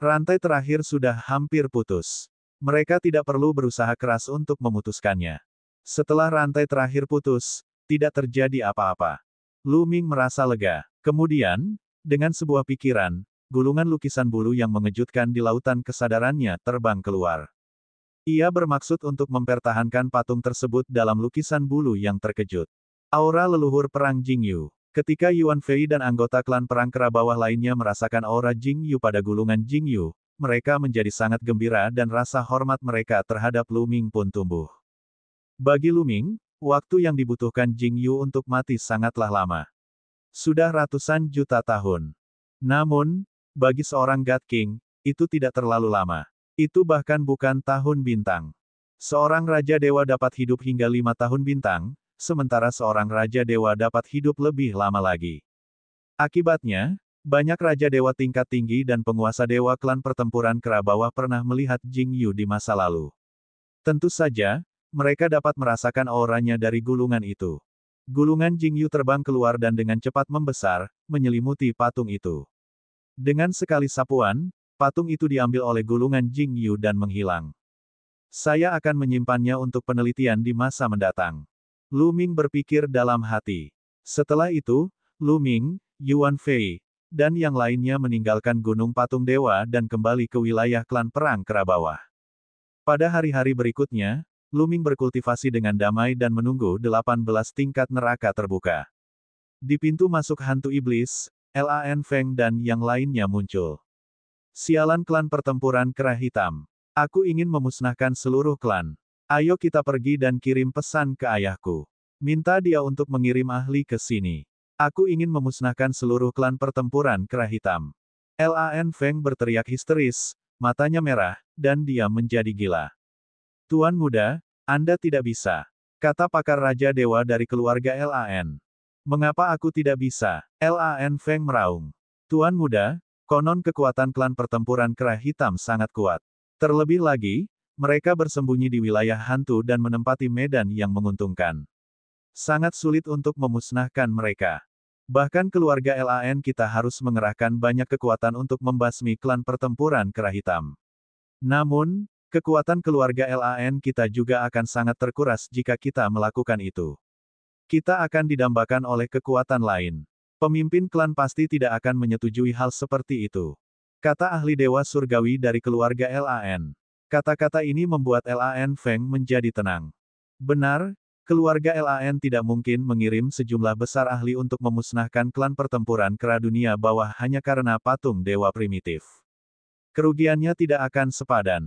Rantai terakhir sudah hampir putus. Mereka tidak perlu berusaha keras untuk memutuskannya. Setelah rantai terakhir putus, tidak terjadi apa-apa. Lu Ming merasa lega. Kemudian, dengan sebuah pikiran, gulungan lukisan bulu yang mengejutkan di lautan kesadarannya terbang keluar. Ia bermaksud untuk mempertahankan patung tersebut dalam lukisan bulu yang terkejut. Aura leluhur perang Jingyu. Ketika Yuan Fei dan anggota klan perang kera bawah lainnya merasakan aura Jingyu pada gulungan Jingyu, mereka menjadi sangat gembira dan rasa hormat mereka terhadap Lu Ming pun tumbuh. Bagi Lu Ming, waktu yang dibutuhkan Jingyu untuk mati sangatlah lama. Sudah ratusan juta tahun. Namun, bagi seorang God King, itu tidak terlalu lama. Itu bahkan bukan tahun bintang. Seorang Raja Dewa dapat hidup hingga 5 tahun bintang, sementara seorang Raja Dewa dapat hidup lebih lama lagi. Akibatnya, banyak Raja Dewa tingkat tinggi dan penguasa Dewa klan pertempuran kera bawah pernah melihat Jingyu di masa lalu. Tentu saja, mereka dapat merasakan auranya dari gulungan itu. Gulungan Jingyu terbang keluar dan dengan cepat membesar, menyelimuti patung itu. Dengan sekali sapuan, patung itu diambil oleh gulungan Jingyu dan menghilang. Saya akan menyimpannya untuk penelitian di masa mendatang. Lu Ming berpikir dalam hati. Setelah itu, Lu Ming, Yuan Fei, dan yang lainnya meninggalkan Gunung Patung Dewa dan kembali ke wilayah klan perang kera bawah. Pada hari-hari berikutnya, Lu Ming berkultivasi dengan damai dan menunggu 18 tingkat neraka terbuka. Di pintu masuk hantu iblis, Lan Feng dan yang lainnya muncul. Sialan klan pertempuran kera hitam. Aku ingin memusnahkan seluruh klan. Ayo kita pergi dan kirim pesan ke ayahku. Minta dia untuk mengirim ahli ke sini. Aku ingin memusnahkan seluruh klan pertempuran kera hitam. Lan Feng berteriak histeris, matanya merah, dan dia menjadi gila. Tuan muda, Anda tidak bisa. Kata pakar Raja Dewa dari keluarga Lan. Mengapa aku tidak bisa? Lan Feng meraung. Tuan muda, konon kekuatan klan pertempuran kera hitam sangat kuat. Terlebih lagi, mereka bersembunyi di wilayah hantu dan menempati medan yang menguntungkan. Sangat sulit untuk memusnahkan mereka. Bahkan keluarga Lan kita harus mengerahkan banyak kekuatan untuk membasmi klan pertempuran kera hitam. Namun, kekuatan keluarga Lan kita juga akan sangat terkuras jika kita melakukan itu. Kita akan didambakan oleh kekuatan lain. Pemimpin klan pasti tidak akan menyetujui hal seperti itu. Kata ahli dewa surgawi dari keluarga Lan. Kata-kata ini membuat Lan Feng menjadi tenang. Benar, keluarga Lan tidak mungkin mengirim sejumlah besar ahli untuk memusnahkan klan pertempuran kera dunia bawah hanya karena patung dewa primitif. Kerugiannya tidak akan sepadan.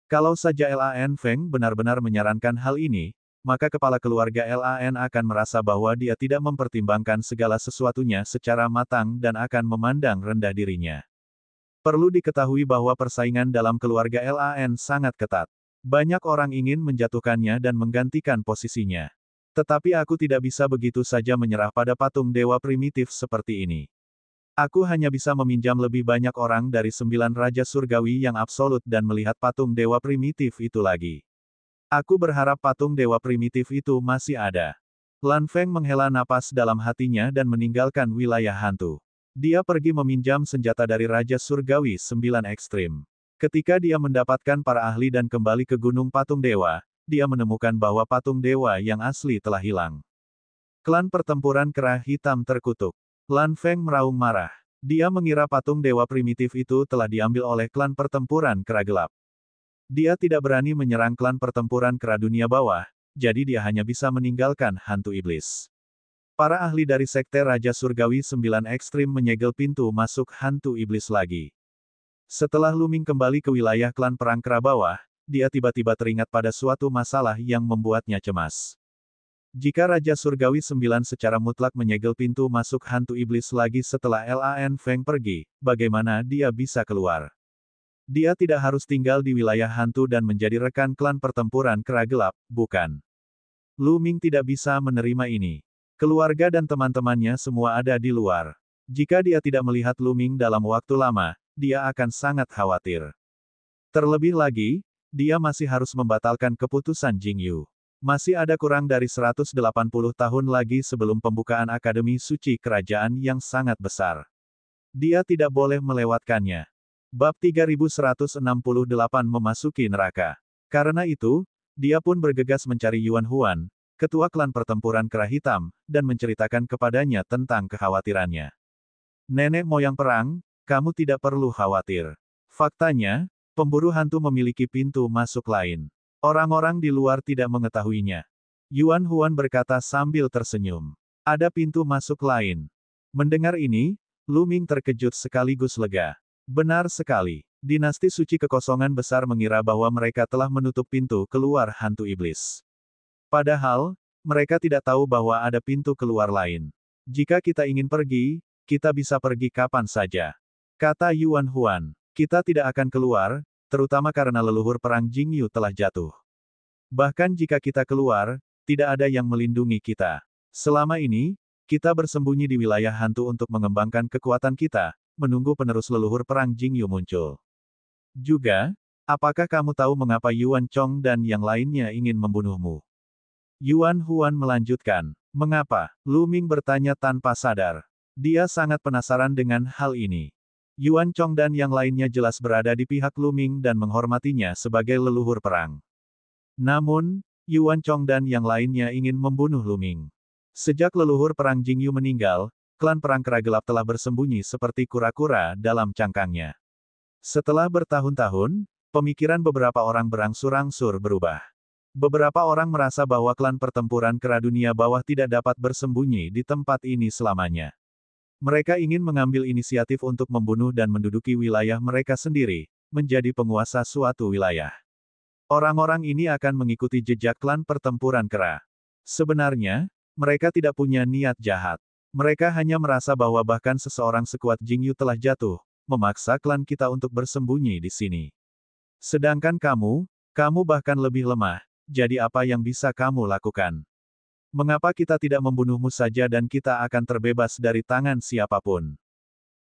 Kalau saja Lan Feng benar-benar menyarankan hal ini, maka kepala keluarga Lan akan merasa bahwa dia tidak mempertimbangkan segala sesuatunya secara matang dan akan memandang rendah dirinya. Perlu diketahui bahwa persaingan dalam keluarga Lan sangat ketat. Banyak orang ingin menjatuhkannya dan menggantikan posisinya. Tetapi aku tidak bisa begitu saja menyerah pada patung dewa primitif seperti ini. Aku hanya bisa meminjam lebih banyak orang dari 9 Raja Surgawi yang absolut dan melihat patung dewa primitif itu lagi. Aku berharap patung dewa primitif itu masih ada. Lan Feng menghela napas dalam hatinya dan meninggalkan wilayah hantu. Dia pergi meminjam senjata dari Raja Surgawi 9 Ekstrim. Ketika dia mendapatkan para ahli dan kembali ke Gunung Patung Dewa, dia menemukan bahwa patung dewa yang asli telah hilang. Klan pertempuran kera hitam terkutuk. Lan Feng meraung marah. Dia mengira patung dewa primitif itu telah diambil oleh klan pertempuran kera gelap. Dia tidak berani menyerang klan pertempuran kera dunia bawah, jadi dia hanya bisa meninggalkan hantu iblis. Para ahli dari Sekte Raja Surgawi 9 Ekstrim menyegel pintu masuk hantu iblis lagi. Setelah Lu Ming kembali ke wilayah klan perang kera bawah, dia tiba-tiba teringat pada suatu masalah yang membuatnya cemas. Jika Raja Surgawi 9 secara mutlak menyegel pintu masuk hantu iblis lagi setelah Lan Feng pergi, bagaimana dia bisa keluar? Dia tidak harus tinggal di wilayah hantu dan menjadi rekan klan pertempuran kera gelap, bukan? Lu Ming tidak bisa menerima ini. Keluarga dan teman-temannya semua ada di luar. Jika dia tidak melihat Lu Ming dalam waktu lama, dia akan sangat khawatir. Terlebih lagi, dia masih harus membatalkan keputusan Jing Yu. Masih ada kurang dari 180 tahun lagi sebelum pembukaan Akademi Suci Kerajaan yang sangat besar. Dia tidak boleh melewatkannya. Bab 3168 memasuki neraka. Karena itu, dia pun bergegas mencari Yuan Huan, ketua klan pertempuran Kera Hitam, dan menceritakan kepadanya tentang kekhawatirannya. Nenek moyang perang, kamu tidak perlu khawatir. Faktanya, pemburu hantu memiliki pintu masuk lain. Orang-orang di luar tidak mengetahuinya. Yuan Huan berkata sambil tersenyum. Ada pintu masuk lain. Mendengar ini, Lu Ming terkejut sekaligus lega. Benar sekali. Dinasti Suci Kekosongan Besar mengira bahwa mereka telah menutup pintu keluar hantu iblis. Padahal, mereka tidak tahu bahwa ada pintu keluar lain. Jika kita ingin pergi, kita bisa pergi kapan saja. Kata Yuan Huan. Kita tidak akan keluar, terutama karena leluhur perang Jing Yu telah jatuh. Bahkan jika kita keluar, tidak ada yang melindungi kita. Selama ini, kita bersembunyi di wilayah hantu untuk mengembangkan kekuatan kita, menunggu penerus leluhur perang Jing Yu muncul. Juga, apakah kamu tahu mengapa Yuan Chong dan yang lainnya ingin membunuhmu? Yuan Huan melanjutkan. Mengapa? Lu Ming bertanya tanpa sadar. Dia sangat penasaran dengan hal ini. Yuan Chong dan yang lainnya jelas berada di pihak Lu Ming dan menghormatinya sebagai leluhur perang. Namun, Yuan Chong dan yang lainnya ingin membunuh Lu Ming. Sejak leluhur perang Jing Yu meninggal, klan perang Kera Gelap telah bersembunyi seperti kura-kura dalam cangkangnya. Setelah bertahun-tahun, pemikiran beberapa orang berangsur-angsur berubah. Beberapa orang merasa bahwa klan pertempuran Kera Dunia Bawah tidak dapat bersembunyi di tempat ini selamanya. Mereka ingin mengambil inisiatif untuk membunuh dan menduduki wilayah mereka sendiri, menjadi penguasa suatu wilayah. Orang-orang ini akan mengikuti jejak klan pertempuran Kera. Sebenarnya, mereka tidak punya niat jahat. Mereka hanya merasa bahwa bahkan seseorang sekuat Jing Yu telah jatuh, memaksa klan kita untuk bersembunyi di sini. Sedangkan kamu bahkan lebih lemah, jadi apa yang bisa kamu lakukan? Mengapa kita tidak membunuhmu saja dan kita akan terbebas dari tangan siapapun?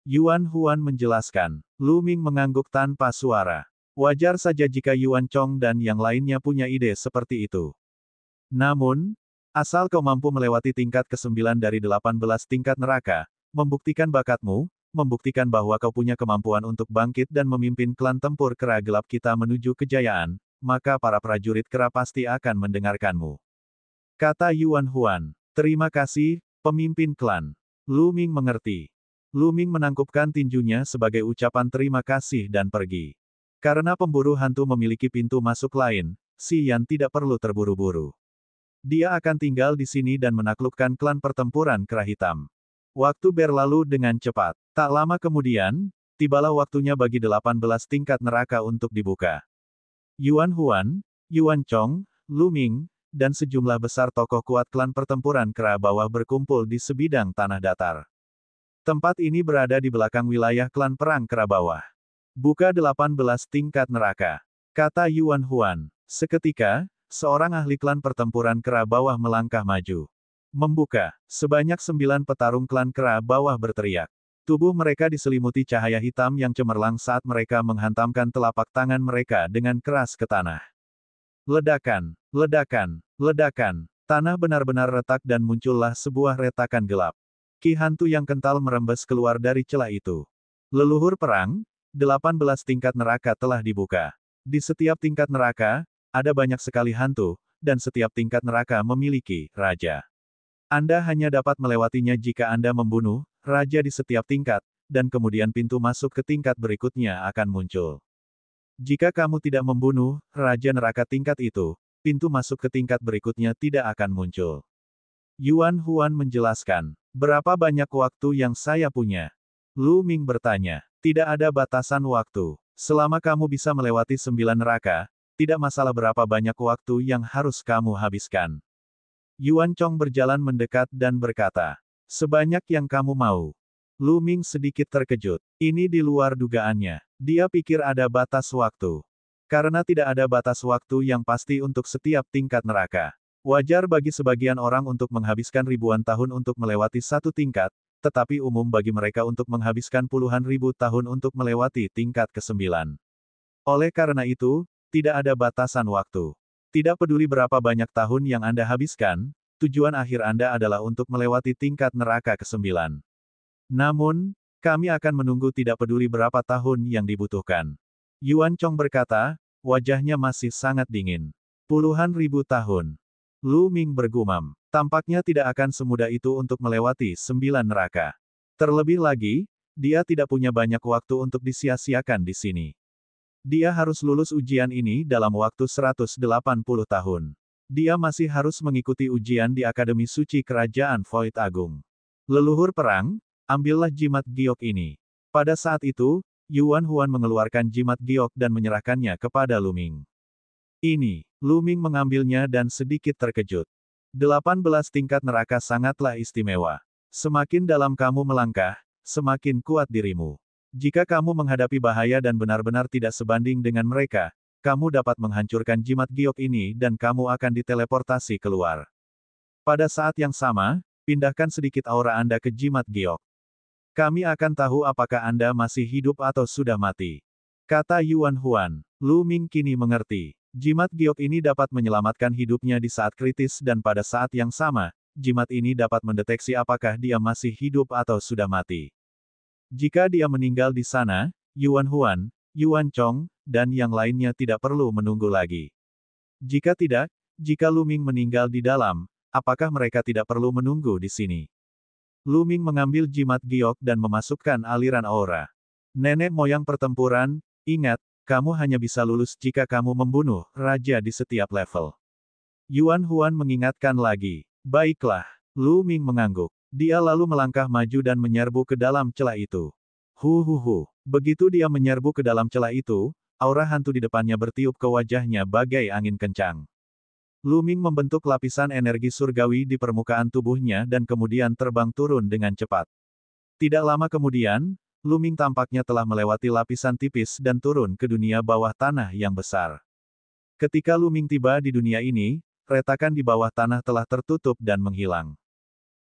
Yuan Huan menjelaskan. Lu Ming mengangguk tanpa suara. Wajar saja jika Yuan Chong dan yang lainnya punya ide seperti itu. Namun, asal kau mampu melewati tingkat ke-9 dari 18 tingkat neraka, membuktikan bakatmu, membuktikan bahwa kau punya kemampuan untuk bangkit dan memimpin klan tempur Kera Gelap kita menuju kejayaan, maka para prajurit Kera pasti akan mendengarkanmu. Kata Yuan Huan. Terima kasih, pemimpin klan. Lu Ming mengerti. Lu Ming menangkupkan tinjunya sebagai ucapan terima kasih dan pergi. Karena pemburu hantu memiliki pintu masuk lain, Si Yan tidak perlu terburu-buru. Dia akan tinggal di sini dan menaklukkan klan pertempuran Kera Hitam. Waktu berlalu dengan cepat. Tak lama kemudian, tibalah waktunya bagi 18 tingkat neraka untuk dibuka. Yuan Huan, Yuan Chong, Lu Ming, dan sejumlah besar tokoh kuat klan pertempuran Kera Bawah berkumpul di sebidang tanah datar. Tempat ini berada di belakang wilayah klan perang Kera Bawah. Buka 18 tingkat neraka. Kata Yuan Huan. Seketika, seorang ahli klan pertempuran Kera Bawah melangkah maju. Membuka. Sebanyak 9 petarung klan Kera Bawah berteriak. Tubuh mereka diselimuti cahaya hitam yang cemerlang saat mereka menghantamkan telapak tangan mereka dengan keras ke tanah. Ledakan, ledakan, ledakan. Tanah benar-benar retak dan muncullah sebuah retakan gelap. Ki hantu yang kental merembes keluar dari celah itu. Leluhur perang, 18 tingkat neraka telah dibuka. Di setiap tingkat neraka, ada banyak sekali hantu, dan setiap tingkat neraka memiliki raja. Anda hanya dapat melewatinya jika Anda membunuh raja di setiap tingkat, dan kemudian pintu masuk ke tingkat berikutnya akan muncul. Jika kamu tidak membunuh raja neraka tingkat itu, pintu masuk ke tingkat berikutnya tidak akan muncul. Yuan Huan menjelaskan. Berapa banyak waktu yang saya punya? Lu Ming bertanya. Tidak ada batasan waktu. Selama kamu bisa melewati 9 neraka, tidak masalah berapa banyak waktu yang harus kamu habiskan. Yuan Chong berjalan mendekat dan berkata, sebanyak yang kamu mau. Lu Ming sedikit terkejut. Ini di luar dugaannya. Dia pikir ada batas waktu. Karena tidak ada batas waktu yang pasti untuk setiap tingkat neraka. Wajar bagi sebagian orang untuk menghabiskan ribuan tahun untuk melewati satu tingkat, tetapi umum bagi mereka untuk menghabiskan puluhan ribu tahun untuk melewati tingkat ke-9. Oleh karena itu, tidak ada batasan waktu. Tidak peduli berapa banyak tahun yang Anda habiskan, tujuan akhir Anda adalah untuk melewati tingkat neraka ke-9. Namun, kami akan menunggu tidak peduli berapa tahun yang dibutuhkan. Yuan Chong berkata, wajahnya masih sangat dingin. Puluhan ribu tahun. Lu Ming bergumam. Tampaknya tidak akan semudah itu untuk melewati 9 neraka. Terlebih lagi, dia tidak punya banyak waktu untuk disia-siakan di sini. Dia harus lulus ujian ini dalam waktu 180 tahun. Dia masih harus mengikuti ujian di Akademi Suci Kerajaan Void Agung. Leluhur perang, ambillah jimat giok ini. Pada saat itu, Yuan Huan mengeluarkan jimat giok dan menyerahkannya kepada Lu Ming. Ini, Lu Ming mengambilnya dan sedikit terkejut. 18 tingkat neraka sangatlah istimewa. Semakin dalam kamu melangkah, semakin kuat dirimu. Jika kamu menghadapi bahaya dan benar-benar tidak sebanding dengan mereka, kamu dapat menghancurkan jimat giok ini dan kamu akan diteleportasi keluar. Pada saat yang sama, pindahkan sedikit aura Anda ke jimat giok. Kami akan tahu apakah Anda masih hidup atau sudah mati. Kata Yuan Huan. Lu Ming kini mengerti. Jimat giok ini dapat menyelamatkan hidupnya di saat kritis dan pada saat yang sama, jimat ini dapat mendeteksi apakah dia masih hidup atau sudah mati. Jika dia meninggal di sana, Yuan Huan, Yuan Chong, dan yang lainnya tidak perlu menunggu lagi. Jika tidak, jika Lu Ming meninggal di dalam, apakah mereka tidak perlu menunggu di sini? Lu Ming mengambil jimat giok dan memasukkan aliran aura. Nenek moyang pertempuran, ingat, kamu hanya bisa lulus jika kamu membunuh raja di setiap level. Yuan Huan mengingatkan lagi. Baiklah. Lu Ming mengangguk. Dia lalu melangkah maju dan menyerbu ke dalam celah itu. Begitu dia menyerbu ke dalam celah itu, aura hantu di depannya bertiup ke wajahnya bagai angin kencang. Lu Ming membentuk lapisan energi surgawi di permukaan tubuhnya dan kemudian terbang turun dengan cepat. Tidak lama kemudian, Lu Ming tampaknya telah melewati lapisan tipis dan turun ke dunia bawah tanah yang besar. Ketika Lu Ming tiba di dunia ini, retakan di bawah tanah telah tertutup dan menghilang.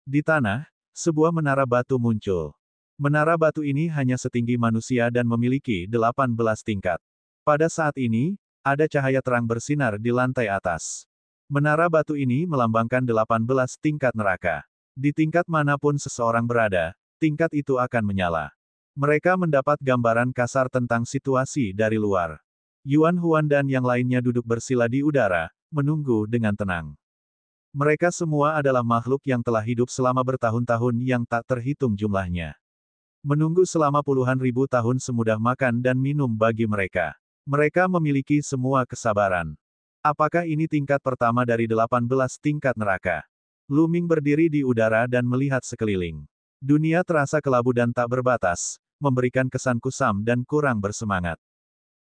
Di tanah, sebuah menara batu muncul. Menara batu ini hanya setinggi manusia dan memiliki 18 tingkat. Pada saat ini, ada cahaya terang bersinar di lantai atas. Menara batu ini melambangkan 18 tingkat neraka. Di tingkat manapun seseorang berada, tingkat itu akan menyala. Mereka mendapat gambaran kasar tentang situasi dari luar. Yuan Huan dan yang lainnya duduk bersila di udara, menunggu dengan tenang. Mereka semua adalah makhluk yang telah hidup selama bertahun-tahun yang tak terhitung jumlahnya. Menunggu selama puluhan ribu tahun semudah makan dan minum bagi mereka. Mereka memiliki semua kesabaran. Apakah ini tingkat pertama dari 18 tingkat neraka? Lu Ming berdiri di udara dan melihat sekeliling. Dunia terasa kelabu dan tak berbatas, memberikan kesan kusam dan kurang bersemangat.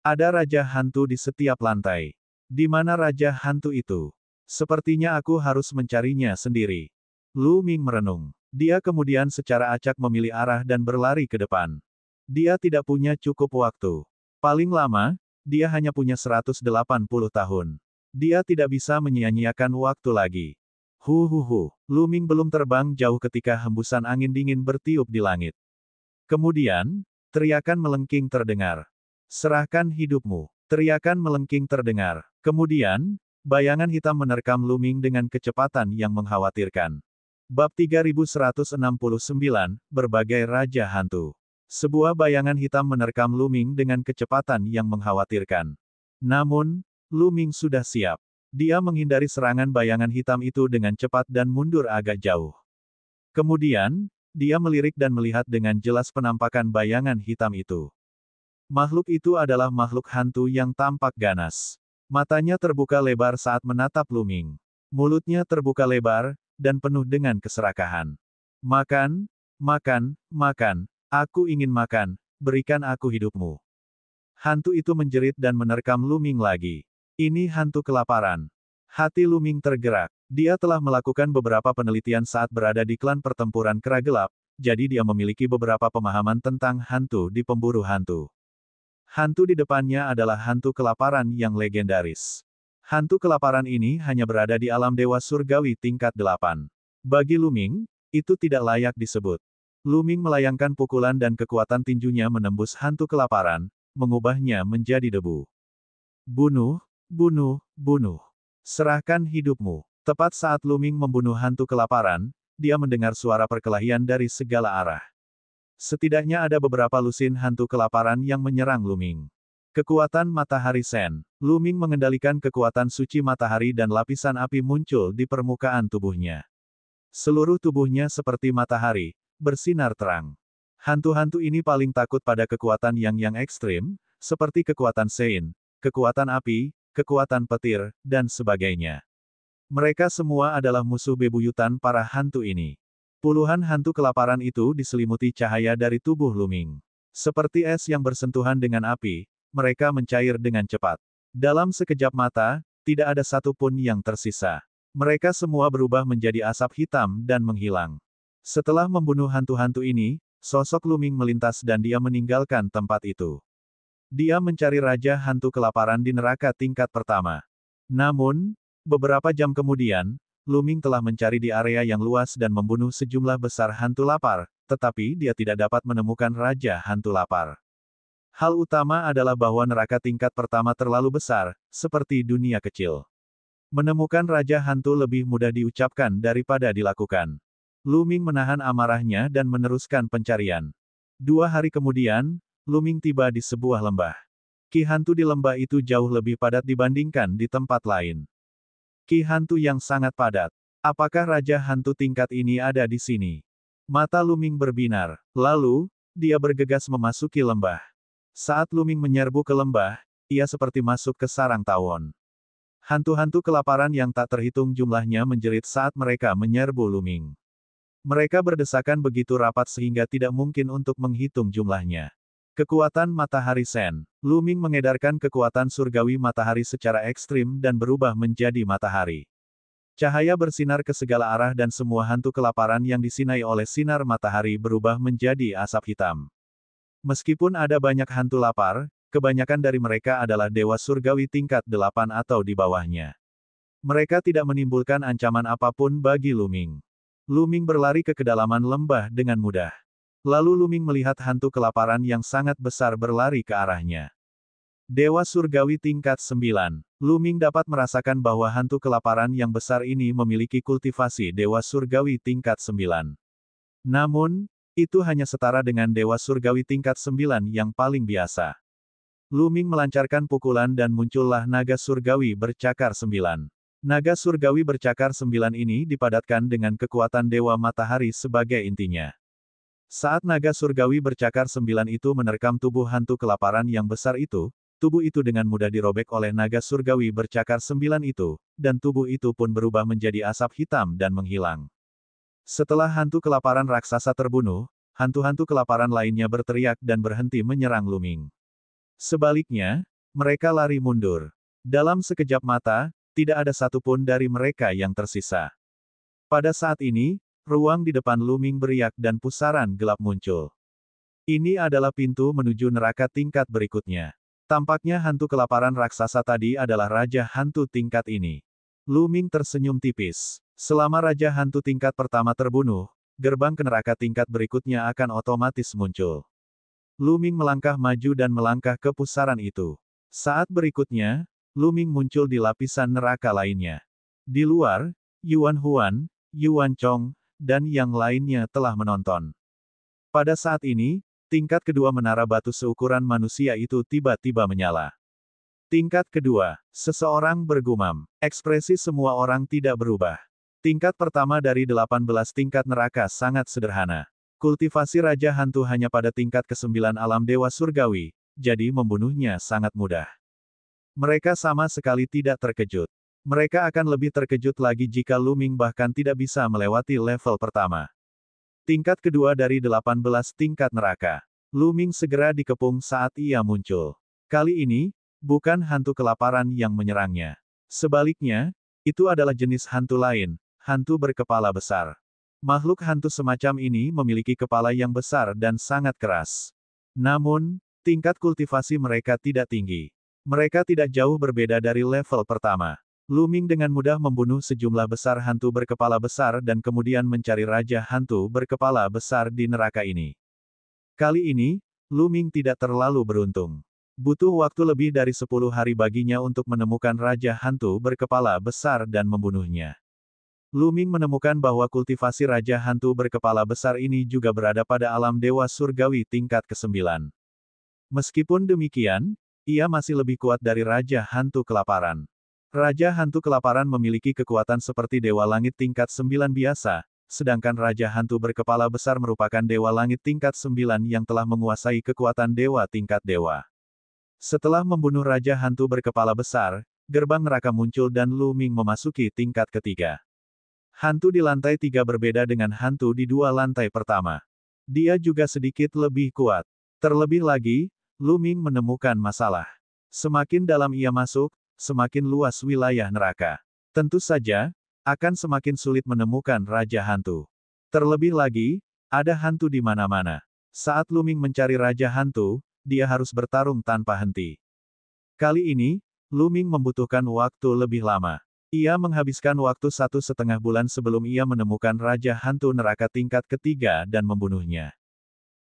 Ada raja hantu di setiap lantai. Di mana raja hantu itu? Sepertinya aku harus mencarinya sendiri. Lu Ming merenung. Dia kemudian secara acak memilih arah dan berlari ke depan. Dia tidak punya cukup waktu. Paling lama, dia hanya punya 180 tahun. Dia tidak bisa menyia-nyiakan waktu lagi. Lu Ming belum terbang jauh ketika hembusan angin dingin bertiup di langit. Kemudian, teriakan melengking terdengar. Serahkan hidupmu. Teriakan melengking terdengar. Kemudian, bayangan hitam menerkam Lu Ming dengan kecepatan yang mengkhawatirkan. Bab 3169, Berbagai Raja Hantu. Sebuah bayangan hitam menerkam Lu Ming dengan kecepatan yang mengkhawatirkan. Namun, Lu Ming sudah siap. Dia menghindari serangan bayangan hitam itu dengan cepat dan mundur agak jauh. Kemudian, dia melirik dan melihat dengan jelas penampakan bayangan hitam itu. Makhluk itu adalah makhluk hantu yang tampak ganas. Matanya terbuka lebar saat menatap Lu Ming. Mulutnya terbuka lebar, dan penuh dengan keserakahan. Makan, makan, makan, aku ingin makan, berikan aku hidupmu. Hantu itu menjerit dan menerkam Lu Ming lagi. Ini hantu kelaparan. Hati Lu Ming tergerak. Dia telah melakukan beberapa penelitian saat berada di klan pertempuran kera gelap, jadi dia memiliki beberapa pemahaman tentang hantu di pemburu hantu. Hantu di depannya adalah hantu kelaparan yang legendaris. Hantu kelaparan ini hanya berada di alam dewa surgawi tingkat 8. Bagi Lu Ming, itu tidak layak disebut. Luming melayangkan pukulan dan kekuatan tinjunya menembus hantu kelaparan, mengubahnya menjadi debu. Bunuh, bunuh, bunuh. Serahkan hidupmu. Tepat saat Luming membunuh hantu kelaparan, dia mendengar suara perkelahian dari segala arah. Setidaknya ada beberapa lusin hantu kelaparan yang menyerang Luming. Kekuatan Matahari Sen. Luming mengendalikan kekuatan suci matahari dan lapisan api muncul di permukaan tubuhnya. Seluruh tubuhnya seperti matahari, bersinar terang. Hantu-hantu ini paling takut pada kekuatan yang ekstrim, seperti kekuatan Sein, kekuatan api, kekuatan petir, dan sebagainya. Mereka semua adalah musuh bebuyutan para hantu ini. Puluhan hantu kelaparan itu diselimuti cahaya dari tubuh Luming. Seperti es yang bersentuhan dengan api, mereka mencair dengan cepat. Dalam sekejap mata, tidak ada satupun yang tersisa. Mereka semua berubah menjadi asap hitam dan menghilang. Setelah membunuh hantu-hantu ini, sosok Luming melintas dan dia meninggalkan tempat itu. Dia mencari Raja Hantu Kelaparan di neraka tingkat pertama. Namun, beberapa jam kemudian, Luming telah mencari di area yang luas dan membunuh sejumlah besar hantu lapar, tetapi dia tidak dapat menemukan Raja Hantu Lapar. Hal utama adalah bahwa neraka tingkat pertama terlalu besar, seperti dunia kecil. Menemukan Raja Hantu lebih mudah diucapkan daripada dilakukan. Luming menahan amarahnya dan meneruskan pencarian. 2 hari kemudian, Luming tiba di sebuah lembah. Ki hantu di lembah itu jauh lebih padat dibandingkan di tempat lain. Ki hantu yang sangat padat. Apakah Raja Hantu tingkat ini ada di sini? Mata Luming berbinar. Lalu, dia bergegas memasuki lembah. Saat Luming menyerbu ke lembah, ia seperti masuk ke sarang tawon. Hantu-hantu kelaparan yang tak terhitung jumlahnya menjerit saat mereka menyerbu Luming. Mereka berdesakan begitu rapat sehingga tidak mungkin untuk menghitung jumlahnya. Kekuatan Matahari Sen. Luming mengedarkan kekuatan surgawi matahari secara ekstrim dan berubah menjadi matahari. Cahaya bersinar ke segala arah dan semua hantu kelaparan yang disinai oleh sinar matahari berubah menjadi asap hitam. Meskipun ada banyak hantu lapar, kebanyakan dari mereka adalah dewa surgawi tingkat 8 atau di bawahnya. Mereka tidak menimbulkan ancaman apapun bagi Luming. Luming berlari ke kedalaman lembah dengan mudah. Lalu Luming melihat hantu kelaparan yang sangat besar berlari ke arahnya. Dewa Surgawi tingkat 9. Luming dapat merasakan bahwa hantu kelaparan yang besar ini memiliki kultivasi Dewa Surgawi tingkat 9. Namun, itu hanya setara dengan Dewa Surgawi tingkat 9 yang paling biasa. Luming melancarkan pukulan dan muncullah naga surgawi bercakar 9. Naga surgawi bercakar 9 ini dipadatkan dengan kekuatan Dewa Matahari sebagai intinya. Saat naga surgawi bercakar 9 itu menerkam tubuh hantu kelaparan yang besar itu, tubuh itu dengan mudah dirobek oleh naga surgawi bercakar 9 itu, dan tubuh itu pun berubah menjadi asap hitam dan menghilang. Setelah hantu kelaparan raksasa terbunuh, hantu-hantu kelaparan lainnya berteriak dan berhenti menyerang Luming. Sebaliknya, mereka lari mundur. Dalam sekejap mata, tidak ada satupun dari mereka yang tersisa. Pada saat ini, ruang di depan Luming beriak dan pusaran gelap muncul. Ini adalah pintu menuju neraka tingkat berikutnya. Tampaknya hantu kelaparan raksasa tadi adalah Raja Hantu tingkat ini. Luming tersenyum tipis. Selama Raja Hantu tingkat pertama terbunuh, gerbang ke neraka tingkat berikutnya akan otomatis muncul. Luming melangkah maju dan melangkah ke pusaran itu. Saat berikutnya, Luming muncul di lapisan neraka lainnya. Di luar, Yuan Huan, Yuan Chong, dan yang lainnya telah menonton. Pada saat ini, tingkat kedua menara batu seukuran manusia itu tiba-tiba menyala. Tingkat kedua, seseorang bergumam. Ekspresi semua orang tidak berubah. Tingkat pertama dari 18 tingkat neraka sangat sederhana. Kultivasi Raja Hantu hanya pada tingkat ke-9 alam Dewa Surgawi, jadi membunuhnya sangat mudah. Mereka sama sekali tidak terkejut. Mereka akan lebih terkejut lagi jika Luming bahkan tidak bisa melewati level pertama. Tingkat kedua dari 18 tingkat neraka. Luming segera dikepung saat ia muncul. Kali ini, bukan hantu kelaparan yang menyerangnya. Sebaliknya, itu adalah jenis hantu lain, hantu berkepala besar. Makhluk hantu semacam ini memiliki kepala yang besar dan sangat keras. Namun, tingkat kultivasi mereka tidak tinggi. Mereka tidak jauh berbeda dari level pertama. Luming dengan mudah membunuh sejumlah besar hantu berkepala besar dan kemudian mencari raja hantu berkepala besar di neraka ini. Kali ini, Luming tidak terlalu beruntung. Butuh waktu lebih dari 10 hari baginya untuk menemukan raja hantu berkepala besar dan membunuhnya. Luming menemukan bahwa kultivasi raja hantu berkepala besar ini juga berada pada alam dewa surgawi tingkat ke-9. Meskipun demikian, ia masih lebih kuat dari raja hantu kelaparan. Raja hantu kelaparan memiliki kekuatan seperti dewa langit tingkat 9 biasa, sedangkan raja hantu berkepala besar merupakan dewa langit tingkat 9 yang telah menguasai kekuatan dewa tingkat dewa. Setelah membunuh raja hantu berkepala besar, gerbang neraka muncul dan Luming memasuki tingkat ketiga. Hantu di lantai 3 berbeda dengan hantu di 2 lantai pertama. Dia juga sedikit lebih kuat. Terlebih lagi, Luming menemukan masalah. Semakin dalam ia masuk, semakin luas wilayah neraka. Tentu saja, akan semakin sulit menemukan raja hantu. Terlebih lagi, ada hantu di mana-mana. Saat Luming mencari raja hantu, dia harus bertarung tanpa henti. Kali ini, Luming membutuhkan waktu lebih lama. Ia menghabiskan waktu 1,5 bulan sebelum ia menemukan raja hantu neraka tingkat ketiga dan membunuhnya.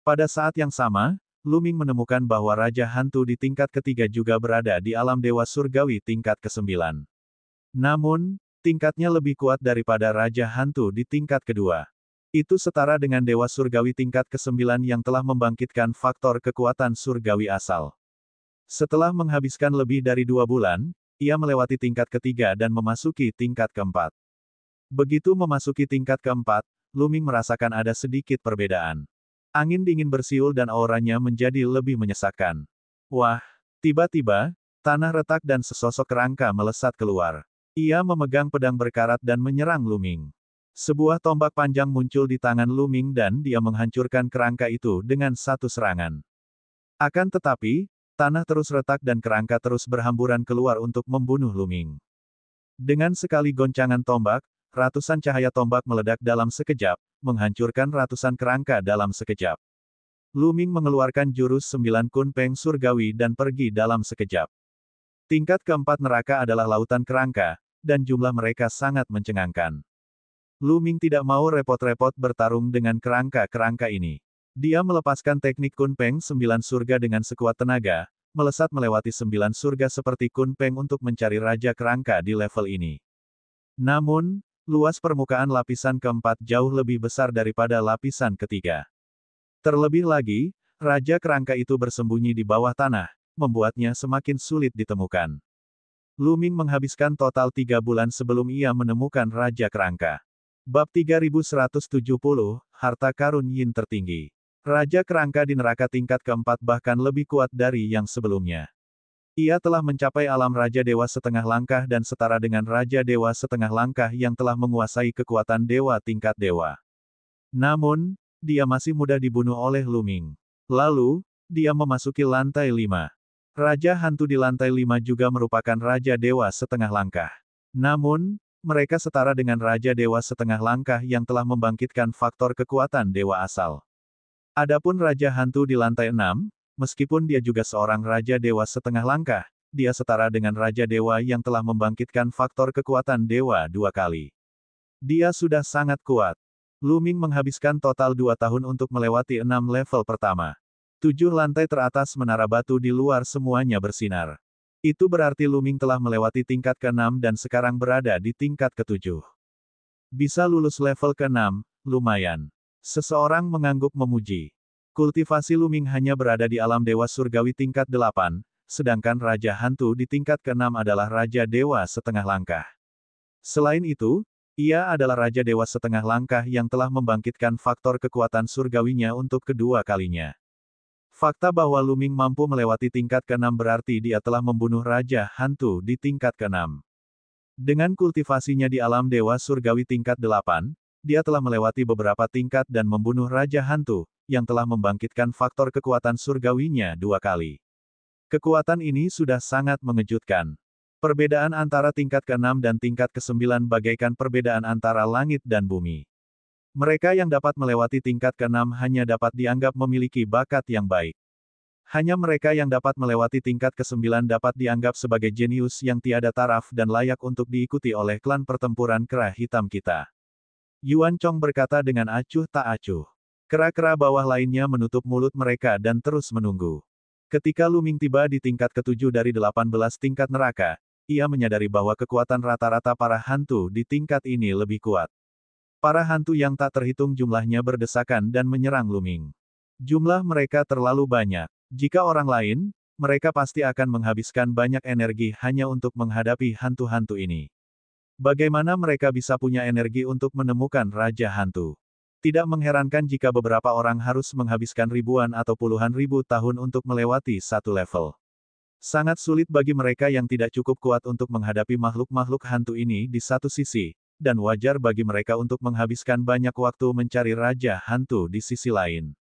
Pada saat yang sama, Luming menemukan bahwa raja hantu di tingkat ketiga juga berada di alam dewa surgawi tingkat ke-9. Namun, tingkatnya lebih kuat daripada raja hantu di tingkat kedua. Itu setara dengan dewa surgawi tingkat ke-9 yang telah membangkitkan faktor kekuatan surgawi asal. Setelah menghabiskan lebih dari 2 bulan, ia melewati tingkat ketiga dan memasuki tingkat keempat. Begitu memasuki tingkat keempat, Luming merasakan ada sedikit perbedaan. Angin dingin bersiul dan auranya menjadi lebih menyesakkan. Wah! Tiba-tiba, tanah retak dan sesosok kerangka melesat keluar. Ia memegang pedang berkarat dan menyerang Luming. Sebuah tombak panjang muncul di tangan Luming dan dia menghancurkan kerangka itu dengan satu serangan. Akan tetapi, tanah terus retak dan kerangka terus berhamburan keluar untuk membunuh Luming. Dengan sekali goncangan tombak, ratusan cahaya tombak meledak dalam sekejap, menghancurkan ratusan kerangka dalam sekejap. Luming mengeluarkan jurus 9 kunpeng surgawi dan pergi dalam sekejap. Tingkat keempat neraka adalah lautan kerangka, dan jumlah mereka sangat mencengangkan. Luming tidak mau repot-repot bertarung dengan kerangka-kerangka ini. Dia melepaskan teknik kunpeng 9 surga dengan sekuat tenaga, melesat melewati 9 surga seperti kunpeng untuk mencari raja kerangka di level ini. Namun, luas permukaan lapisan keempat jauh lebih besar daripada lapisan ketiga. Terlebih lagi, raja kerangka itu bersembunyi di bawah tanah, membuatnya semakin sulit ditemukan. Luming menghabiskan total 3 bulan sebelum ia menemukan raja kerangka. Bab 3170, Harta Karun Yin Tertinggi. Raja kerangka di neraka tingkat keempat bahkan lebih kuat dari yang sebelumnya. Ia telah mencapai alam Raja Dewa setengah langkah dan setara dengan Raja Dewa setengah langkah yang telah menguasai kekuatan dewa tingkat dewa. Namun, dia masih mudah dibunuh oleh Luming. Lalu, dia memasuki lantai 5. Raja hantu di lantai 5 juga merupakan Raja Dewa setengah langkah. Namun, mereka setara dengan Raja Dewa setengah langkah yang telah membangkitkan faktor kekuatan dewa asal. Adapun Raja hantu di lantai 6, meskipun dia juga seorang Raja Dewa setengah langkah, dia setara dengan Raja Dewa yang telah membangkitkan faktor kekuatan dewa 2 kali. Dia sudah sangat kuat. Luming menghabiskan total 2 tahun untuk melewati 6 level pertama. 7 lantai teratas menara batu di luar semuanya bersinar. Itu berarti Luming telah melewati tingkat ke-6 dan sekarang berada di tingkat ke-7. Bisa lulus level ke-6, lumayan. Seseorang mengangguk memuji. Kultivasi Luming hanya berada di alam dewa surgawi tingkat 8, sedangkan Raja Hantu di tingkat ke-6 adalah Raja Dewa setengah langkah. Selain itu, ia adalah Raja Dewa setengah langkah yang telah membangkitkan faktor kekuatan surgawinya untuk kedua kalinya. Fakta bahwa Luming mampu melewati tingkat ke-6 berarti dia telah membunuh Raja Hantu di tingkat ke-6. Dengan kultivasinya di alam dewa surgawi tingkat 8, dia telah melewati beberapa tingkat dan membunuh Raja Hantu, yang telah membangkitkan faktor kekuatan surgawinya 2 kali. Kekuatan ini sudah sangat mengejutkan. Perbedaan antara tingkat ke-6 dan tingkat ke-9 bagaikan perbedaan antara langit dan bumi. Mereka yang dapat melewati tingkat ke-6 hanya dapat dianggap memiliki bakat yang baik. Hanya mereka yang dapat melewati tingkat ke-9 dapat dianggap sebagai jenius yang tiada taraf dan layak untuk diikuti oleh klan pertempuran kera hitam kita. Yuan Chong berkata dengan acuh tak acuh. Kera-kera bawah lainnya menutup mulut mereka dan terus menunggu. Ketika Lu Ming tiba di tingkat ke-7 dari 18 tingkat neraka, ia menyadari bahwa kekuatan rata-rata para hantu di tingkat ini lebih kuat. Para hantu yang tak terhitung jumlahnya berdesakan dan menyerang Lu Ming. Jumlah mereka terlalu banyak. Jika orang lain, mereka pasti akan menghabiskan banyak energi hanya untuk menghadapi hantu-hantu ini. Bagaimana mereka bisa punya energi untuk menemukan Raja Hantu? Tidak mengherankan jika beberapa orang harus menghabiskan ribuan atau puluhan ribu tahun untuk melewati satu level. Sangat sulit bagi mereka yang tidak cukup kuat untuk menghadapi makhluk-makhluk hantu ini di satu sisi, dan wajar bagi mereka untuk menghabiskan banyak waktu mencari Raja Hantu di sisi lain.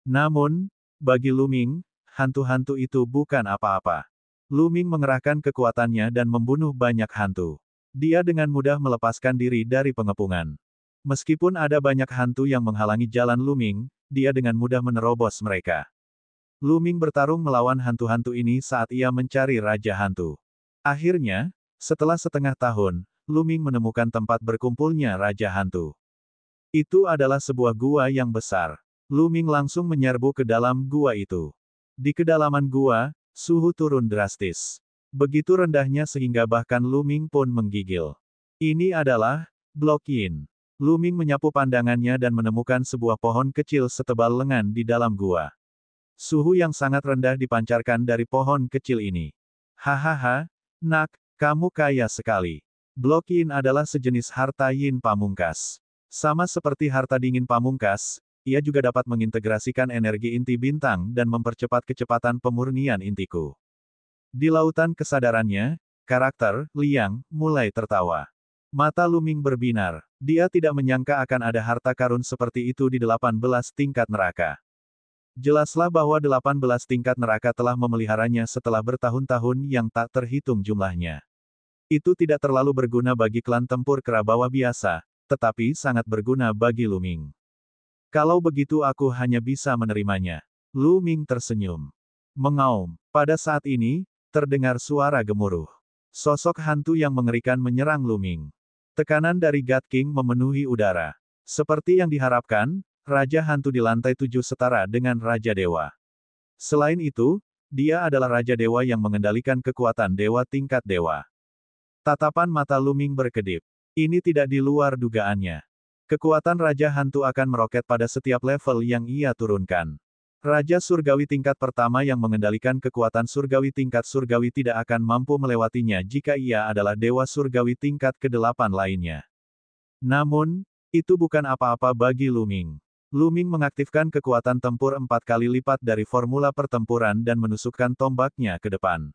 Namun, bagi Lu Ming, hantu-hantu itu bukan apa-apa. Lu Ming mengerahkan kekuatannya dan membunuh banyak hantu. Dia dengan mudah melepaskan diri dari pengepungan. Meskipun ada banyak hantu yang menghalangi jalan Lu Ming, dia dengan mudah menerobos mereka. Lu Ming bertarung melawan hantu-hantu ini saat ia mencari Raja Hantu. Akhirnya, setelah setengah tahun, Lu Ming menemukan tempat berkumpulnya Raja Hantu. Itu adalah sebuah gua yang besar. Lu Ming langsung menyerbu ke dalam gua itu. Di kedalaman gua, suhu turun drastis. Begitu rendahnya sehingga bahkan Lu Ming pun menggigil. Ini adalah Blok Yin. Lu Ming menyapu pandangannya dan menemukan sebuah pohon kecil setebal lengan di dalam gua. Suhu yang sangat rendah dipancarkan dari pohon kecil ini. Hahaha, nak, kamu kaya sekali. Blok Yin adalah sejenis harta yin pamungkas. Sama seperti harta dingin pamungkas, ia juga dapat mengintegrasikan energi inti bintang dan mempercepat kecepatan pemurnian intiku. Di lautan kesadarannya, karakter Liang mulai tertawa. Mata Lu Ming berbinar. Dia tidak menyangka akan ada harta karun seperti itu di 18 tingkat neraka. Jelaslah bahwa 18 tingkat neraka telah memeliharanya setelah bertahun-tahun yang tak terhitung jumlahnya. Itu tidak terlalu berguna bagi klan tempur kera bawah biasa, tetapi sangat berguna bagi Lu Ming. Kalau begitu aku hanya bisa menerimanya. Lu Ming tersenyum. Mengaum. Pada saat ini, terdengar suara gemuruh. Sosok hantu yang mengerikan menyerang Lu Ming. Tekanan dari God King memenuhi udara. Seperti yang diharapkan, Raja Hantu di lantai 7 setara dengan Raja Dewa. Selain itu, dia adalah Raja Dewa yang mengendalikan kekuatan Dewa tingkat Dewa. Tatapan mata Lu Ming berkedip. Ini tidak di luar dugaannya. Kekuatan Raja Hantu akan meroket pada setiap level yang ia turunkan. Raja Surgawi tingkat pertama yang mengendalikan kekuatan Surgawi tingkat Surgawi tidak akan mampu melewatinya jika ia adalah Dewa Surgawi tingkat ke-8 lainnya. Namun, itu bukan apa-apa bagi Lu Ming. Lu Ming mengaktifkan kekuatan tempur 4 kali lipat dari formula pertempuran dan menusukkan tombaknya ke depan.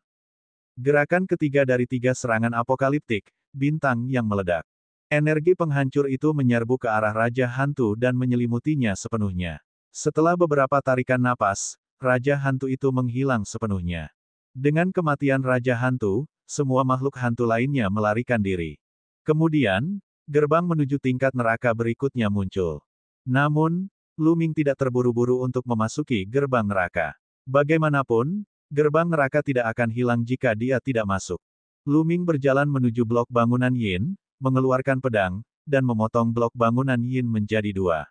Gerakan ketiga dari 3 serangan apokaliptik, bintang yang meledak. Energi penghancur itu menyerbu ke arah Raja Hantu dan menyelimutinya sepenuhnya. Setelah beberapa tarikan napas, Raja Hantu itu menghilang sepenuhnya. Dengan kematian Raja Hantu, semua makhluk hantu lainnya melarikan diri. Kemudian, gerbang menuju tingkat neraka berikutnya muncul. Namun, Lu Ming tidak terburu-buru untuk memasuki gerbang neraka. Bagaimanapun, gerbang neraka tidak akan hilang jika dia tidak masuk. Lu Ming berjalan menuju blok bangunan Yin, mengeluarkan pedang, dan memotong blok bangunan Yin menjadi 2.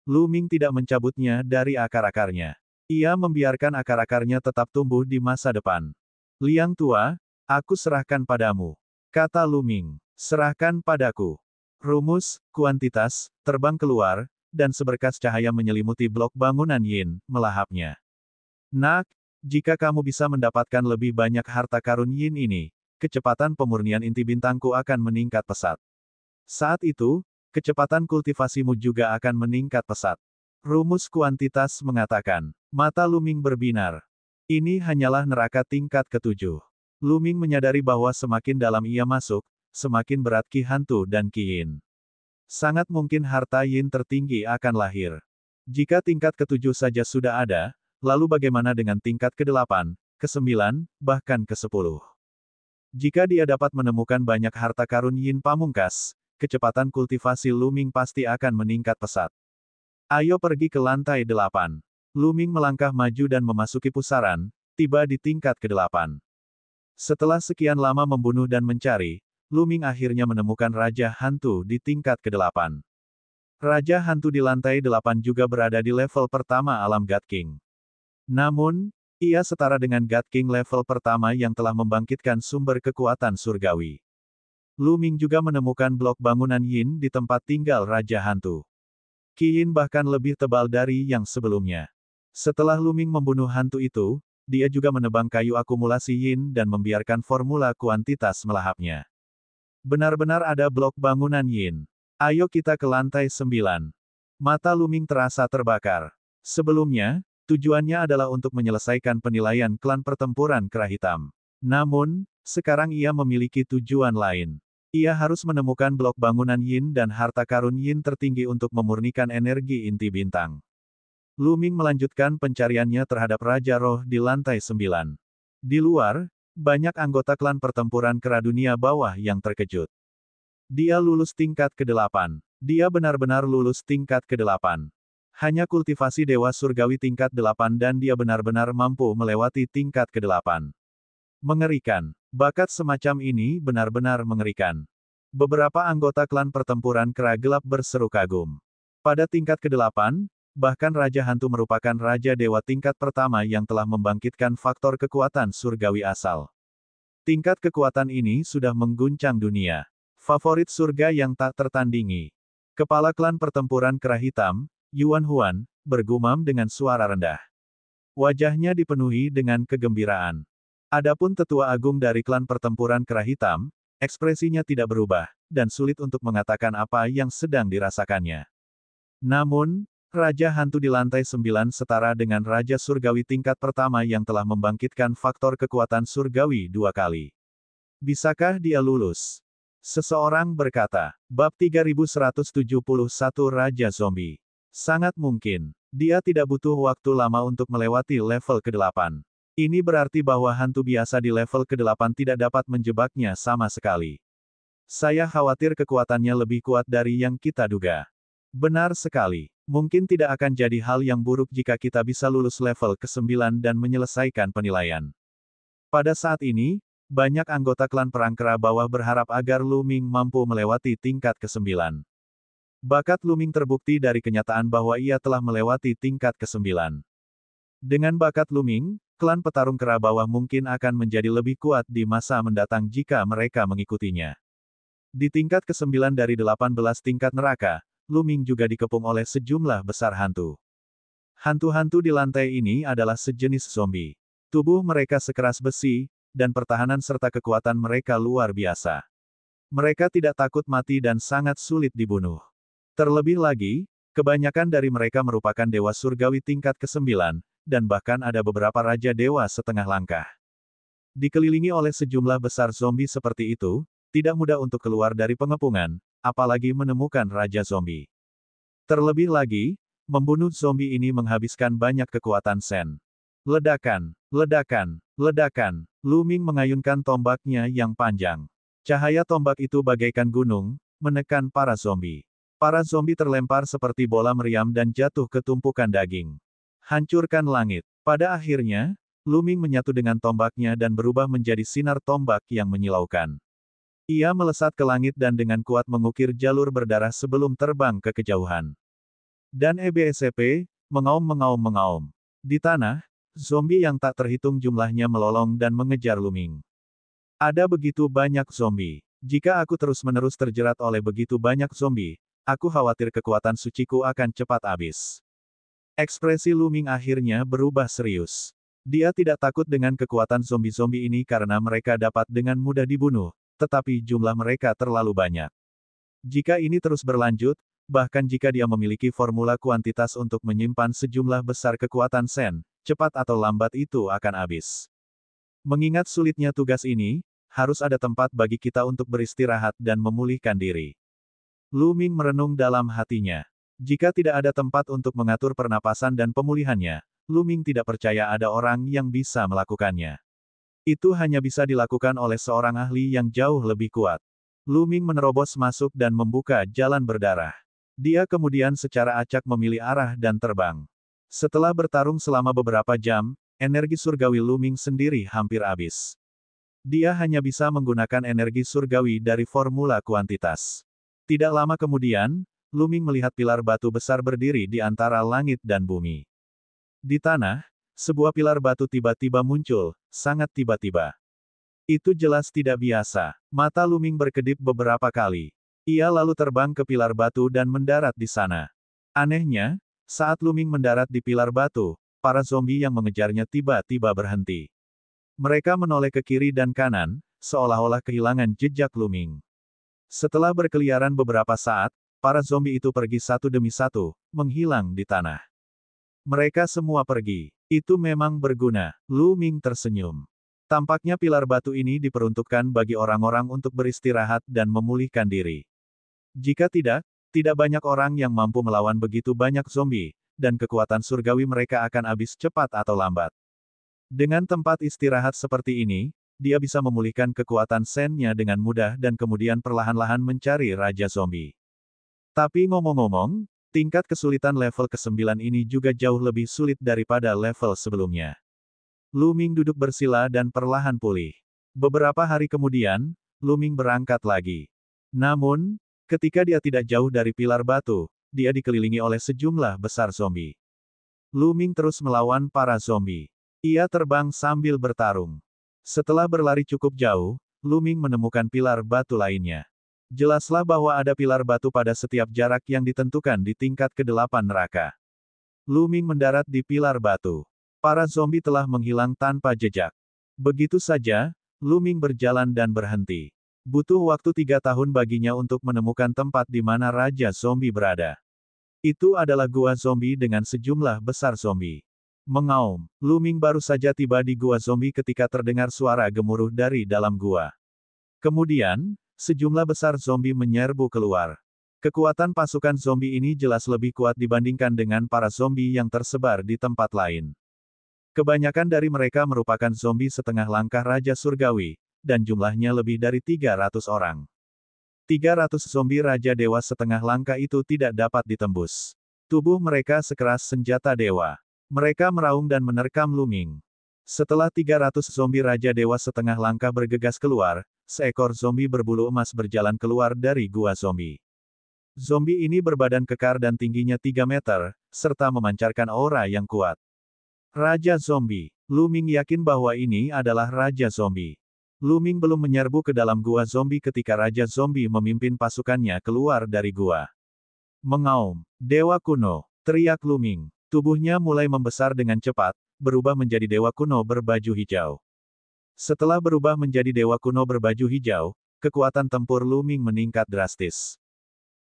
Lu Ming tidak mencabutnya dari akar-akarnya. Ia membiarkan akar-akarnya tetap tumbuh di masa depan. Liang tua, aku serahkan padamu. Kata Lu Ming. Serahkan padaku. Rumus, kuantitas, terbang keluar, dan seberkas cahaya menyelimuti blok bangunan Yin, melahapnya. Nak, jika kamu bisa mendapatkan lebih banyak harta karun Yin ini, kecepatan pemurnian inti bintangku akan meningkat pesat. Saat itu, kecepatan kultivasimu juga akan meningkat pesat. Rumus kuantitas mengatakan. Mata Lu Ming berbinar. Ini hanyalah neraka tingkat ke-7. Lu Ming menyadari bahwa semakin dalam ia masuk, semakin berat Ki Hantu dan Ki Yin. Sangat mungkin harta Yin tertinggi akan lahir. Jika tingkat ke-7 saja sudah ada, lalu bagaimana dengan tingkat ke-8, ke-9, bahkan ke-10? Jika dia dapat menemukan banyak harta karun Yin pamungkas, kecepatan kultivasi Lu Ming pasti akan meningkat pesat. Ayo pergi ke lantai 8. Lu Ming melangkah maju dan memasuki pusaran, tiba di tingkat ke-8. Setelah sekian lama membunuh dan mencari, Lu Ming akhirnya menemukan Raja Hantu di tingkat ke-8. Raja Hantu di lantai 8 juga berada di level pertama alam God King. Namun, ia setara dengan God King level pertama yang telah membangkitkan sumber kekuatan surgawi. Lu Ming juga menemukan blok bangunan Yin di tempat tinggal Raja Hantu. Qi Yin bahkan lebih tebal dari yang sebelumnya. Setelah Lu Ming membunuh hantu itu, dia juga menebang kayu akumulasi Yin dan membiarkan formula kuantitas melahapnya. Benar-benar ada blok bangunan Yin. Ayo kita ke lantai 9. Mata Lu Ming terasa terbakar. Sebelumnya, tujuannya adalah untuk menyelesaikan penilaian klan pertempuran Kera Hitam. Namun, sekarang ia memiliki tujuan lain. Ia harus menemukan blok bangunan Yin dan harta karun Yin tertinggi untuk memurnikan energi inti bintang. Lu Ming melanjutkan pencariannya terhadap Raja Roh di lantai 9. Di luar, banyak anggota klan pertempuran Kera Dunia Bawah yang terkejut. Dia lulus tingkat ke-8. Dia benar-benar lulus tingkat ke-8. Hanya kultivasi Dewa Surgawi tingkat 8 dan dia benar-benar mampu melewati tingkat ke-8. Mengerikan. Bakat semacam ini benar-benar mengerikan. Beberapa anggota klan pertempuran Kera Gelap berseru kagum. Pada tingkat ke-8, bahkan Raja Hantu merupakan Raja Dewa tingkat pertama yang telah membangkitkan faktor kekuatan surgawi asal. Tingkat kekuatan ini sudah mengguncang dunia. Favorit surga yang tak tertandingi. Kepala klan pertempuran Kera Hitam, Yuan Huan, bergumam dengan suara rendah. Wajahnya dipenuhi dengan kegembiraan. Adapun tetua agung dari klan pertempuran Kera Hitam, ekspresinya tidak berubah, dan sulit untuk mengatakan apa yang sedang dirasakannya. Namun, Raja Hantu di lantai 9 setara dengan Raja Surgawi tingkat pertama yang telah membangkitkan faktor kekuatan surgawi 2 kali. Bisakah dia lulus? Seseorang berkata, bab 3171 Raja Zombie. Sangat mungkin. Dia tidak butuh waktu lama untuk melewati level ke-8. Ini berarti bahwa hantu biasa di level ke-8 tidak dapat menjebaknya sama sekali. Saya khawatir kekuatannya lebih kuat dari yang kita duga. Benar sekali. Mungkin tidak akan jadi hal yang buruk jika kita bisa lulus level ke-9 dan menyelesaikan penilaian. Pada saat ini, banyak anggota klan perang Kera Bawah berharap agar Lu Ming mampu melewati tingkat ke-9. Bakat Lu Ming terbukti dari kenyataan bahwa ia telah melewati tingkat ke-9. Dengan bakat Lu Ming, klan petarung Kera Bawah mungkin akan menjadi lebih kuat di masa mendatang jika mereka mengikutinya. Di tingkat ke-9 dari 18 tingkat neraka, Lu Ming juga dikepung oleh sejumlah besar hantu. Hantu-hantu di lantai ini adalah sejenis zombie. Tubuh mereka sekeras besi, dan pertahanan serta kekuatan mereka luar biasa. Mereka tidak takut mati dan sangat sulit dibunuh. Terlebih lagi, kebanyakan dari mereka merupakan dewa surgawi tingkat ke-9, dan bahkan ada beberapa raja dewa setengah langkah. Dikelilingi oleh sejumlah besar zombie seperti itu, tidak mudah untuk keluar dari pengepungan, apalagi menemukan Raja Zombie. Terlebih lagi, membunuh zombie ini menghabiskan banyak kekuatan Sen. Ledakan, ledakan, ledakan. Lu Ming mengayunkan tombaknya yang panjang. Cahaya tombak itu bagaikan gunung, menekan para zombie. Para zombie terlempar seperti bola meriam dan jatuh ke tumpukan daging. Hancurkan langit. Pada akhirnya, Lu Ming menyatu dengan tombaknya dan berubah menjadi sinar tombak yang menyilaukan. Ia melesat ke langit dan dengan kuat mengukir jalur berdarah sebelum terbang ke kejauhan. Dan EBSCP, mengaum-mengaum-mengaum. Di tanah, zombie yang tak terhitung jumlahnya melolong dan mengejar Lu Ming. Ada begitu banyak zombie. Jika aku terus-menerus terjerat oleh begitu banyak zombie, aku khawatir kekuatan suciku akan cepat habis. Ekspresi Lu Ming akhirnya berubah serius. Dia tidak takut dengan kekuatan zombie-zombie ini karena mereka dapat dengan mudah dibunuh, tetapi jumlah mereka terlalu banyak. Jika ini terus berlanjut, bahkan jika dia memiliki formula kuantitas untuk menyimpan sejumlah besar kekuatan Sen, cepat atau lambat itu akan habis. Mengingat sulitnya tugas ini, harus ada tempat bagi kita untuk beristirahat dan memulihkan diri. Lu Ming merenung dalam hatinya. Jika tidak ada tempat untuk mengatur pernapasan dan pemulihannya, Lu Ming tidak percaya ada orang yang bisa melakukannya. Itu hanya bisa dilakukan oleh seorang ahli yang jauh lebih kuat. Lu Ming menerobos masuk dan membuka jalan berdarah. Dia kemudian secara acak memilih arah dan terbang. Setelah bertarung selama beberapa jam, energi surgawi Lu Ming sendiri hampir habis. Dia hanya bisa menggunakan energi surgawi dari formula kuantitas. Tidak lama kemudian, Lu Ming melihat pilar batu besar berdiri di antara langit dan bumi. Di tanah, sebuah pilar batu tiba-tiba muncul, sangat tiba-tiba. Itu jelas tidak biasa. Mata Lu Ming berkedip beberapa kali. Ia lalu terbang ke pilar batu dan mendarat di sana. Anehnya, saat Lu Ming mendarat di pilar batu, para zombie yang mengejarnya tiba-tiba berhenti. Mereka menoleh ke kiri dan kanan, seolah-olah kehilangan jejak Lu Ming. Setelah berkeliaran beberapa saat, para zombie itu pergi satu demi satu, menghilang di tanah. Mereka semua pergi. Itu memang berguna. Lu Ming tersenyum. Tampaknya pilar batu ini diperuntukkan bagi orang-orang untuk beristirahat dan memulihkan diri. Jika tidak banyak orang yang mampu melawan begitu banyak zombie, dan kekuatan surgawi mereka akan habis cepat atau lambat. Dengan tempat istirahat seperti ini, dia bisa memulihkan kekuatan Sen-nya dengan mudah dan kemudian perlahan-lahan mencari Raja Zombie. Tapi ngomong-ngomong, tingkat kesulitan level ke-9 ini juga jauh lebih sulit daripada level sebelumnya. Lu Ming duduk bersila dan perlahan pulih. Beberapa hari kemudian, Lu Ming berangkat lagi. Namun, ketika dia tidak jauh dari pilar batu, dia dikelilingi oleh sejumlah besar zombie. Lu Ming terus melawan para zombie. Ia terbang sambil bertarung. Setelah berlari cukup jauh, Lu Ming menemukan pilar batu lainnya. Jelaslah bahwa ada pilar batu pada setiap jarak yang ditentukan di tingkat ke-8 neraka. Lu Ming mendarat di pilar batu. Para zombie telah menghilang tanpa jejak. Begitu saja, Lu Ming berjalan dan berhenti. Butuh waktu 3 tahun baginya untuk menemukan tempat di mana Raja Zombie berada. Itu adalah gua zombie dengan sejumlah besar zombie. Mengaum, Lu Ming baru saja tiba di gua zombie ketika terdengar suara gemuruh dari dalam gua. Kemudian, sejumlah besar zombie menyerbu keluar. Kekuatan pasukan zombie ini jelas lebih kuat dibandingkan dengan para zombie yang tersebar di tempat lain. Kebanyakan dari mereka merupakan zombie setengah langkah Raja Surgawi, dan jumlahnya lebih dari 300 orang. 300 zombie Raja Dewa setengah langkah itu tidak dapat ditembus. Tubuh mereka sekeras senjata dewa. Mereka meraung dan menerkam Lu Ming. Setelah 300 zombie Raja Dewa setengah langkah bergegas keluar, seekor zombie berbulu emas berjalan keluar dari gua zombie. Zombie ini berbadan kekar dan tingginya 3 meter, serta memancarkan aura yang kuat. Raja Zombie. Lu Ming yakin bahwa ini adalah Raja Zombie. Lu Ming belum menyerbu ke dalam gua zombie ketika Raja Zombie memimpin pasukannya keluar dari gua. Mengaum, Dewa Kuno, teriak Lu Ming. Tubuhnya mulai membesar dengan cepat, berubah menjadi Dewa Kuno berbaju hijau. Setelah berubah menjadi Dewa Kuno berbaju hijau, kekuatan tempur Lu Ming meningkat drastis.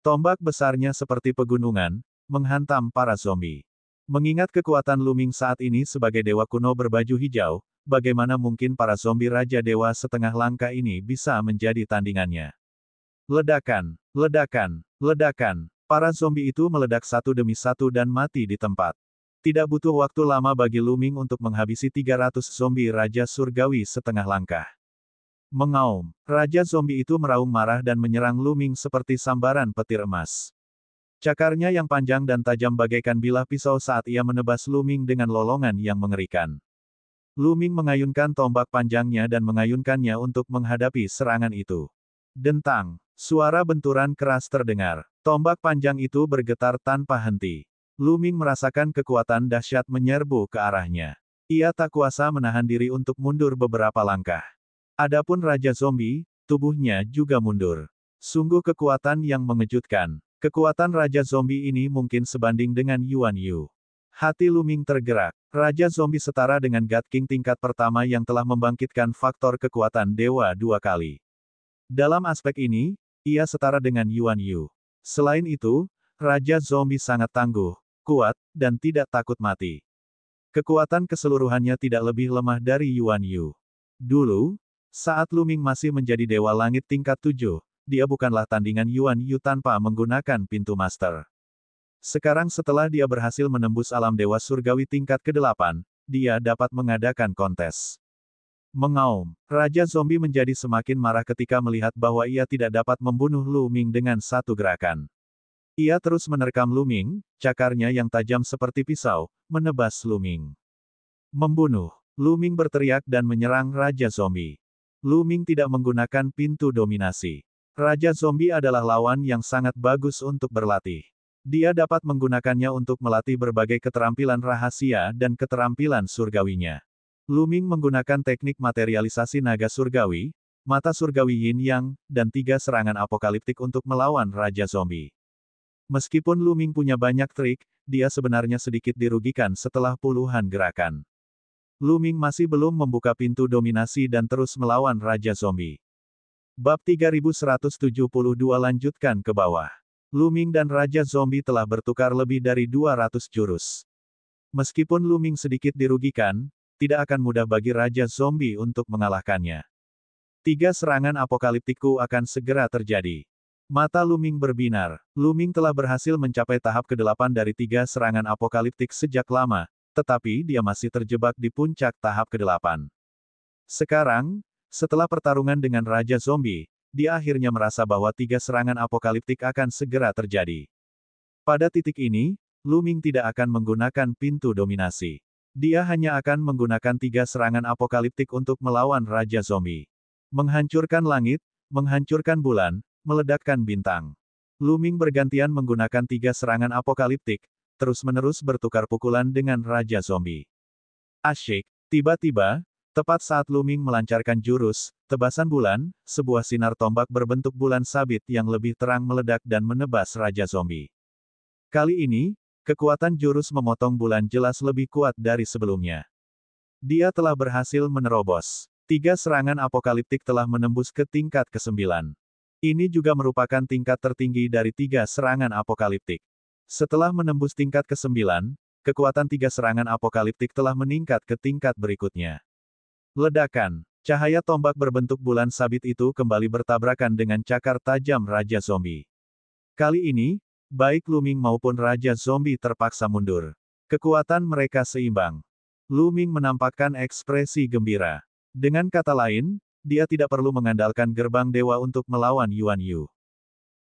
Tombak besarnya seperti pegunungan, menghantam para zombie. Mengingat kekuatan Lu Ming saat ini sebagai Dewa Kuno berbaju hijau, bagaimana mungkin para zombie Raja Dewa setengah langkah ini bisa menjadi tandingannya? Ledakan, ledakan, ledakan. Para zombie itu meledak satu demi satu dan mati di tempat. Tidak butuh waktu lama bagi Lu Ming untuk menghabisi 300 zombie Raja Surgawi setengah langkah. Mengaum, Raja Zombie itu meraung marah dan menyerang Lu Ming seperti sambaran petir emas. Cakarnya yang panjang dan tajam bagaikan bilah pisau saat ia menebas Lu Ming dengan lolongan yang mengerikan. Lu Ming mengayunkan tombak panjangnya dan mengayunkannya untuk menghadapi serangan itu. Dentang, suara benturan keras terdengar. Tombak panjang itu bergetar tanpa henti. Lu Ming merasakan kekuatan dahsyat menyerbu ke arahnya. Ia tak kuasa menahan diri untuk mundur beberapa langkah. Adapun Raja Zombie, tubuhnya juga mundur. Sungguh kekuatan yang mengejutkan. Kekuatan Raja Zombie ini mungkin sebanding dengan Yuan Yu. Hati Lu Ming tergerak. Raja Zombie setara dengan God King tingkat pertama yang telah membangkitkan faktor kekuatan dewa 2 kali. Dalam aspek ini, ia setara dengan Yuan Yu. Selain itu, Raja Zombie sangat tangguh, kuat, dan tidak takut mati. Kekuatan keseluruhannya tidak lebih lemah dari Yuan Yu. Dulu, saat Lu Ming masih menjadi Dewa Langit tingkat 7, dia bukanlah tandingan Yuan Yu tanpa menggunakan pintu master. Sekarang setelah dia berhasil menembus alam Dewa Surgawi tingkat ke-8, dia dapat mengadakan kontes. Mengaum, Raja Zombie menjadi semakin marah ketika melihat bahwa ia tidak dapat membunuh Lu Ming dengan satu gerakan. Ia terus menerkam Luming, cakarnya yang tajam seperti pisau, menebas Luming. Membunuh. Luming berteriak dan menyerang Raja Zombie. Luming tidak menggunakan pintu dominasi. Raja Zombie adalah lawan yang sangat bagus untuk berlatih. Dia dapat menggunakannya untuk melatih berbagai keterampilan rahasia dan keterampilan surgawinya. Luming menggunakan teknik materialisasi naga surgawi, mata surgawi Yin Yang, dan 3 serangan apokaliptik untuk melawan Raja Zombie. Meskipun Luming punya banyak trik, dia sebenarnya sedikit dirugikan setelah puluhan gerakan. Luming masih belum membuka pintu dominasi dan terus melawan Raja Zombie. Bab 3172 lanjutkan ke bawah. Luming dan Raja Zombie telah bertukar lebih dari 200 jurus. Meskipun Luming sedikit dirugikan, tidak akan mudah bagi Raja Zombie untuk mengalahkannya. 3 serangan apokaliptikku akan segera terjadi. Mata Luming berbinar. Luming telah berhasil mencapai tahap ke-8 dari 3 serangan apokaliptik sejak lama, tetapi dia masih terjebak di puncak tahap ke-8. Sekarang, setelah pertarungan dengan Raja Zombie, dia akhirnya merasa bahwa 3 serangan apokaliptik akan segera terjadi. Pada titik ini, Luming tidak akan menggunakan pintu dominasi. Dia hanya akan menggunakan 3 serangan apokaliptik untuk melawan Raja Zombie. Menghancurkan langit, menghancurkan bulan, meledakkan bintang. Luming bergantian menggunakan 3 serangan apokaliptik, terus-menerus bertukar pukulan dengan Raja Zombie. Asyik. Tiba-tiba, tepat saat Luming melancarkan jurus, tebasan bulan, sebuah sinar tombak berbentuk bulan sabit yang lebih terang meledak dan menebas Raja Zombie. Kali ini, kekuatan jurus memotong bulan jelas lebih kuat dari sebelumnya. Dia telah berhasil menerobos. 3 serangan apokaliptik telah menembus ke tingkat ke-9. Ini juga merupakan tingkat tertinggi dari 3 serangan apokaliptik. Setelah menembus tingkat ke-9, kekuatan 3 serangan apokaliptik telah meningkat ke tingkat berikutnya. Ledakan. Cahaya tombak berbentuk bulan sabit itu kembali bertabrakan dengan cakar tajam Raja Zombie. Kali ini, baik Luming maupun Raja Zombie terpaksa mundur. Kekuatan mereka seimbang. Luming menampakkan ekspresi gembira. Dengan kata lain, dia tidak perlu mengandalkan gerbang dewa untuk melawan Yuan Yu.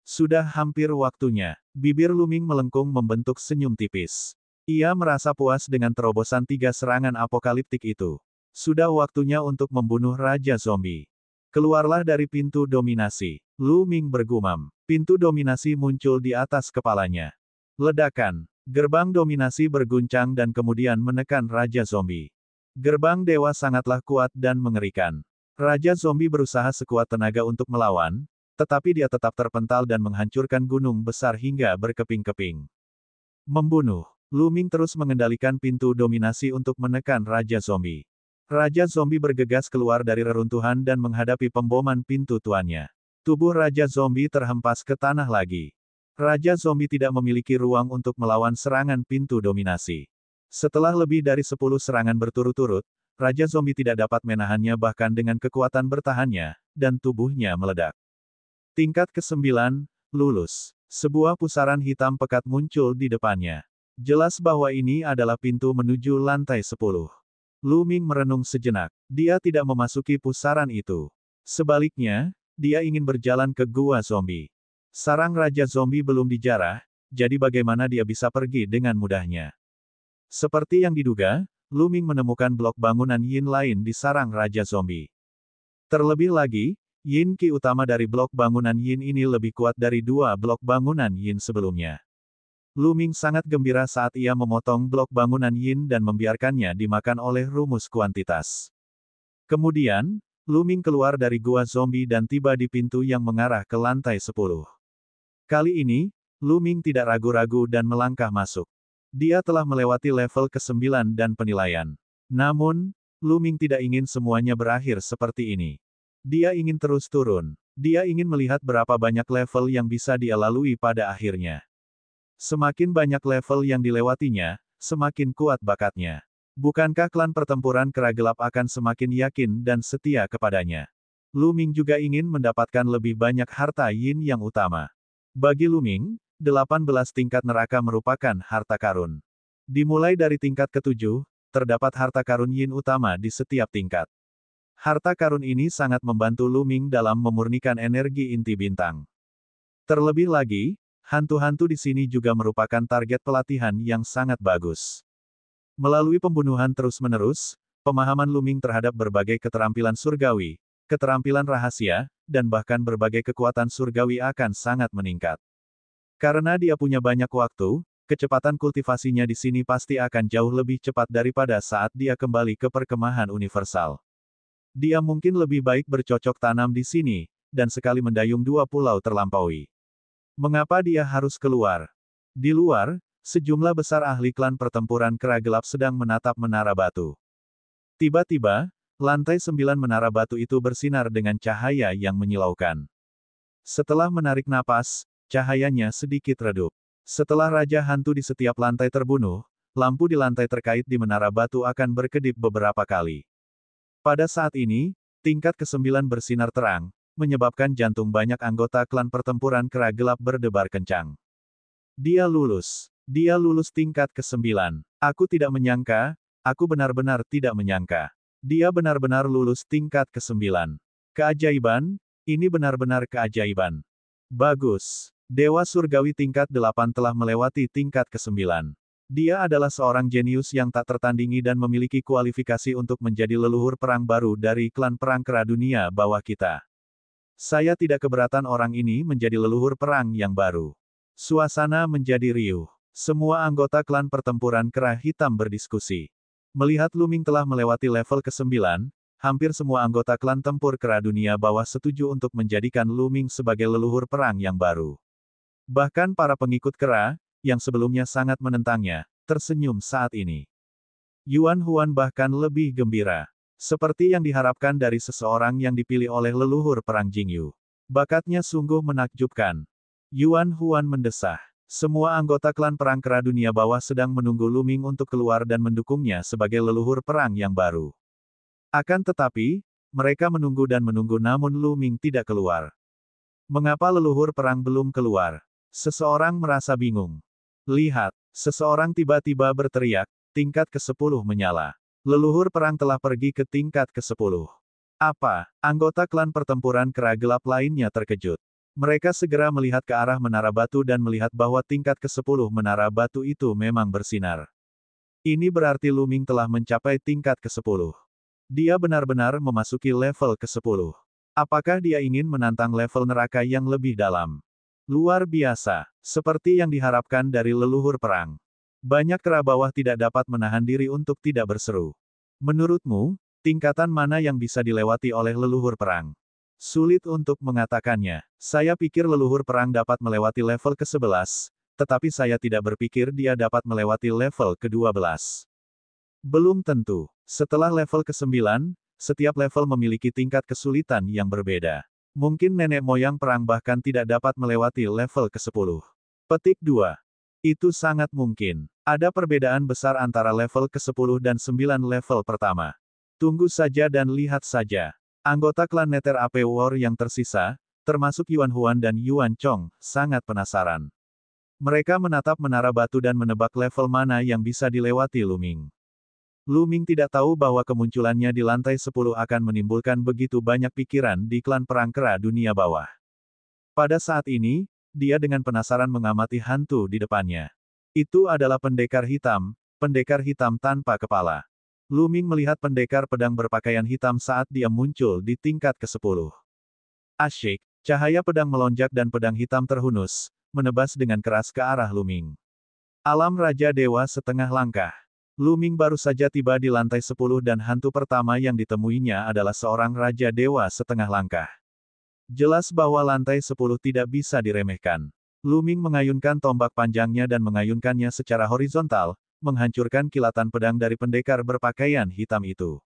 Sudah hampir waktunya. Bibir Luming melengkung membentuk senyum tipis. Ia merasa puas dengan terobosan 3 serangan apokaliptik itu. Sudah waktunya untuk membunuh Raja Zombie. Keluarlah dari pintu dominasi. Luming bergumam. Pintu dominasi muncul di atas kepalanya. Ledakan. Gerbang dominasi berguncang dan kemudian menekan Raja Zombie. Gerbang dewa sangatlah kuat dan mengerikan. Raja Zombie berusaha sekuat tenaga untuk melawan, tetapi dia tetap terpental dan menghancurkan gunung besar hingga berkeping-keping. Membunuh. Luming terus mengendalikan pintu dominasi untuk menekan Raja Zombie. Raja Zombie bergegas keluar dari reruntuhan dan menghadapi pemboman pintu tuannya. Tubuh Raja Zombie terhempas ke tanah lagi. Raja Zombie tidak memiliki ruang untuk melawan serangan pintu dominasi. Setelah lebih dari 10 serangan berturut-turut, Raja Zombie tidak dapat menahannya bahkan dengan kekuatan bertahannya, dan tubuhnya meledak. Tingkat ke-9, lulus. Sebuah pusaran hitam pekat muncul di depannya. Jelas bahwa ini adalah pintu menuju lantai 10. Luming merenung sejenak. Dia tidak memasuki pusaran itu. Sebaliknya, dia ingin berjalan ke gua zombie. Sarang Raja Zombie belum dijarah, jadi bagaimana dia bisa pergi dengan mudahnya. Seperti yang diduga, Luming menemukan blok bangunan Yin lain di sarang Raja Zombie. Terlebih lagi, Yin Qi utama dari blok bangunan Yin ini lebih kuat dari 2 blok bangunan Yin sebelumnya. Luming sangat gembira saat ia memotong blok bangunan Yin dan membiarkannya dimakan oleh rumus kuantitas. Kemudian, Luming keluar dari gua zombie dan tiba di pintu yang mengarah ke lantai 10. Kali ini, Luming tidak ragu-ragu dan melangkah masuk. Dia telah melewati level ke-9 dan penilaian. Namun, Luming tidak ingin semuanya berakhir seperti ini. Dia ingin terus turun. Dia ingin melihat berapa banyak level yang bisa dia lalui pada akhirnya. Semakin banyak level yang dilewatinya, semakin kuat bakatnya. Bukankah klan pertempuran kera gelap akan semakin yakin dan setia kepadanya? Luming juga ingin mendapatkan lebih banyak harta Yin yang utama. Bagi Luming, 18 tingkat neraka merupakan harta karun. Dimulai dari tingkat ke-7, terdapat harta karun Yin utama di setiap tingkat. Harta karun ini sangat membantu Luming dalam memurnikan energi inti bintang. Terlebih lagi, Hantu-hantu di sini juga merupakan target pelatihan yang sangat bagus. Melalui pembunuhan terus-menerus, pemahaman Luming terhadap berbagai keterampilan surgawi, keterampilan rahasia, dan bahkan berbagai kekuatan surgawi akan sangat meningkat. Karena dia punya banyak waktu, kecepatan kultivasinya di sini pasti akan jauh lebih cepat daripada saat dia kembali ke perkemahan universal. Dia mungkin lebih baik bercocok tanam di sini, dan sekali mendayung dua pulau terlampaui. Mengapa dia harus keluar? Di luar, sejumlah besar ahli klan pertempuran kera gelap sedang menatap menara batu. Tiba-tiba, lantai 9 menara batu itu bersinar dengan cahaya yang menyilaukan. Setelah menarik napas, cahayanya sedikit redup. Setelah Raja Hantu di setiap lantai terbunuh, lampu di lantai terkait di menara batu akan berkedip beberapa kali. Pada saat ini, tingkat ke-9 bersinar terang, menyebabkan jantung banyak anggota klan pertempuran kera gelap berdebar kencang. Dia lulus. Dia lulus tingkat ke-9. Aku tidak menyangka, aku benar-benar tidak menyangka. Dia benar-benar lulus tingkat ke-9. Keajaiban, ini benar-benar keajaiban. Bagus. Dewa Surgawi tingkat 8 telah melewati tingkat ke-9. Dia adalah seorang jenius yang tak tertandingi dan memiliki kualifikasi untuk menjadi leluhur perang baru dari klan perang kera dunia bawah kita. Saya tidak keberatan orang ini menjadi leluhur perang yang baru. Suasana menjadi riuh. Semua anggota klan pertempuran kera hitam berdiskusi. Melihat Luming telah melewati level ke-9, hampir semua anggota klan tempur kera dunia bawah setuju untuk menjadikan Luming sebagai leluhur perang yang baru. Bahkan para pengikut kera, yang sebelumnya sangat menentangnya, tersenyum saat ini. Yuan Huan bahkan lebih gembira. Seperti yang diharapkan dari seseorang yang dipilih oleh leluhur perang Jingyu. Bakatnya sungguh menakjubkan. Yuan Huan mendesah. Semua anggota klan perang kera dunia bawah sedang menunggu Luming untuk keluar dan mendukungnya sebagai leluhur perang yang baru. Akan tetapi, mereka menunggu dan menunggu namun Luming tidak keluar. Mengapa leluhur perang belum keluar? Seseorang merasa bingung. Lihat, seseorang tiba-tiba berteriak, tingkat ke-10 menyala. Leluhur perang telah pergi ke tingkat ke-10. Apa? Anggota klan pertempuran kera gelap lainnya terkejut. Mereka segera melihat ke arah menara batu dan melihat bahwa tingkat ke-10 menara batu itu memang bersinar. Ini berarti Luming telah mencapai tingkat ke-10. Dia benar-benar memasuki level ke-10. Apakah dia ingin menantang level neraka yang lebih dalam? Luar biasa, seperti yang diharapkan dari leluhur perang. Banyak kera bawah tidak dapat menahan diri untuk tidak berseru. Menurutmu, tingkatan mana yang bisa dilewati oleh leluhur perang? Sulit untuk mengatakannya. Saya pikir leluhur perang dapat melewati level ke-11, tetapi saya tidak berpikir dia dapat melewati level ke-12. Belum tentu. Setelah level ke-9, setiap level memiliki tingkat kesulitan yang berbeda. Mungkin nenek moyang perang bahkan tidak dapat melewati level ke-10. Petik 2. Itu sangat mungkin. Ada perbedaan besar antara level ke-10 dan 9 level pertama. Tunggu saja dan lihat saja. Anggota klan Nether AP War yang tersisa, termasuk Yuan Huan dan Yuan Chong, sangat penasaran. Mereka menatap menara batu dan menebak level mana yang bisa dilewati Luming. Luming tidak tahu bahwa kemunculannya di lantai 10 akan menimbulkan begitu banyak pikiran di klan perang kera dunia bawah. Pada saat ini, dia dengan penasaran mengamati hantu di depannya. Itu adalah pendekar hitam tanpa kepala. Luming melihat pendekar pedang berpakaian hitam saat dia muncul di tingkat ke-10. Asyik, cahaya pedang melonjak dan pedang hitam terhunus, menebas dengan keras ke arah Luming. Alam Raja Dewa setengah langkah. Luming baru saja tiba di lantai 10 dan hantu pertama yang ditemuinya adalah seorang Raja Dewa setengah langkah. Jelas bahwa lantai 10 tidak bisa diremehkan. Luming mengayunkan tombak panjangnya dan mengayunkannya secara horizontal, menghancurkan kilatan pedang dari pendekar berpakaian hitam itu.